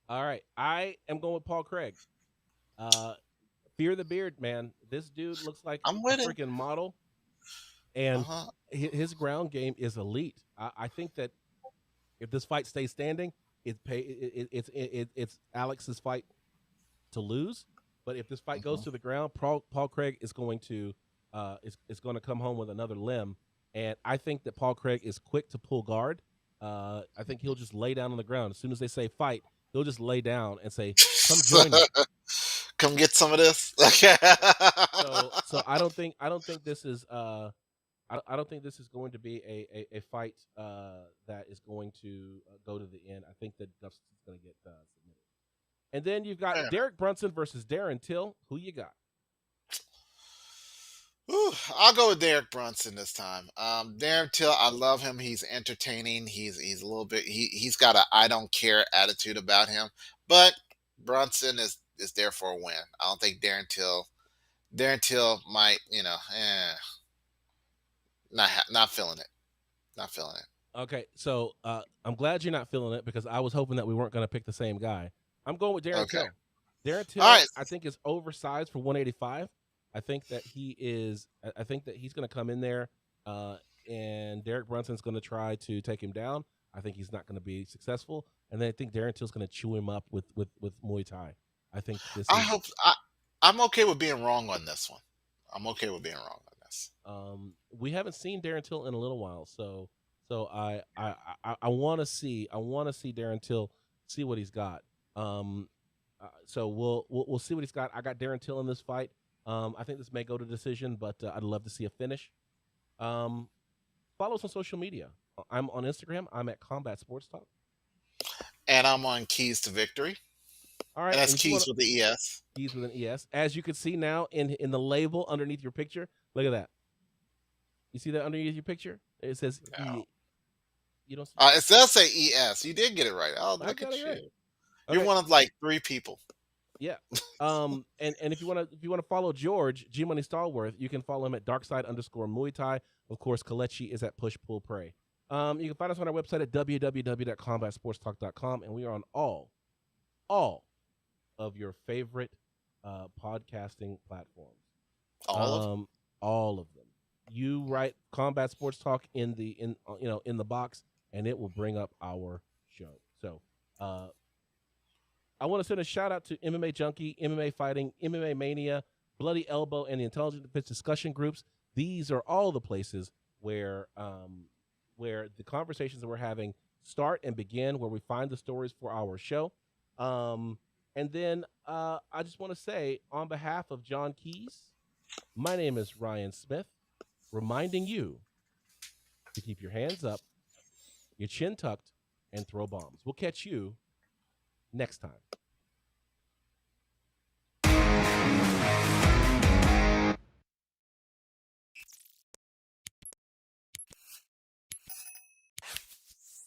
[SPEAKER 1] All right, I am going with Paul Craig. Fear the beard, man. This dude looks like a freaking model, and his ground game is elite. I think that if this fight stays standing, it's Alex's fight to lose. But if this fight goes to the ground, Paul Craig is going to come home with another limb. And I think that Paul Craig is quick to pull guard. I think he'll just lay down on the ground as soon as they say fight. He'll just lay down and say, "Come join me.
[SPEAKER 2] Come get some of this."
[SPEAKER 1] So I don't think this is I don't think this is going to be a fight that is going to go to the end. I think that Gustafson's going to get submitted. And then you've got Derek Brunson versus Darren Till. Who you got?
[SPEAKER 2] I'll go with Derek Brunson this time. Darren Till, I love him. He's entertaining. He's a little bit. He's got a I don't care attitude about him. But Brunson is there for a win. I don't think Darren Till might, not feeling it. Not feeling it.
[SPEAKER 1] Okay, so I'm glad you're not feeling it, because I was hoping that we weren't going to pick the same guy. I'm going with Darren Till. Darren Till, I think, is oversized for 185. I think that he's going to come in there, and Derek Brunson's going to try to take him down. I think he's not going to be successful, and then I think Darren Till's going to chew him up with Muay Thai. I think this.
[SPEAKER 2] I'm okay with being wrong on this one. I'm okay with being wrong on this.
[SPEAKER 1] We haven't seen Darren Till in a little while, so So I want to see Darren Till, see what he's got. So we'll see what he's got. I got Darren Till in this fight. I think this may go to decision, but I'd love to see a finish. Follow us on social media. I'm on Instagram. I'm at Combat Sports Talk.
[SPEAKER 2] And I'm on Keys to Victory.
[SPEAKER 1] All right,
[SPEAKER 2] And that's Keys with the ES.
[SPEAKER 1] Keys with an ES. As you can see now in the label underneath your picture, look at that. You see that underneath your picture? It says
[SPEAKER 2] No.
[SPEAKER 1] You don't see
[SPEAKER 2] it does say ES. You did get it right. Oh, look at you.
[SPEAKER 1] Right.
[SPEAKER 2] You're
[SPEAKER 1] Okay.
[SPEAKER 2] one of like 3 people.
[SPEAKER 1] Yeah. And if you want to follow George G Money Stallworth, you can follow him at Darkside_Muay Thai. Of course, Kalechi is at Push Pull Pray. You can find us on our website at www.combatsportstalk.com, and we are on all of your favorite podcasting platforms. All of them. You write Combat Sports Talk in the box, and it will bring up our show. So I want to send a shout out to MMA Junkie, MMA Fighting, MMA Mania, Bloody Elbow, and the Intelligent Defense discussion groups. These are all the places where the conversations that we're having start and begin, where we find the stories for our show. And then I just want to say, on behalf of John Keys, my name is Ryan Smith, reminding you to keep your hands up, your chin tucked, and throw bombs. We'll catch you next time.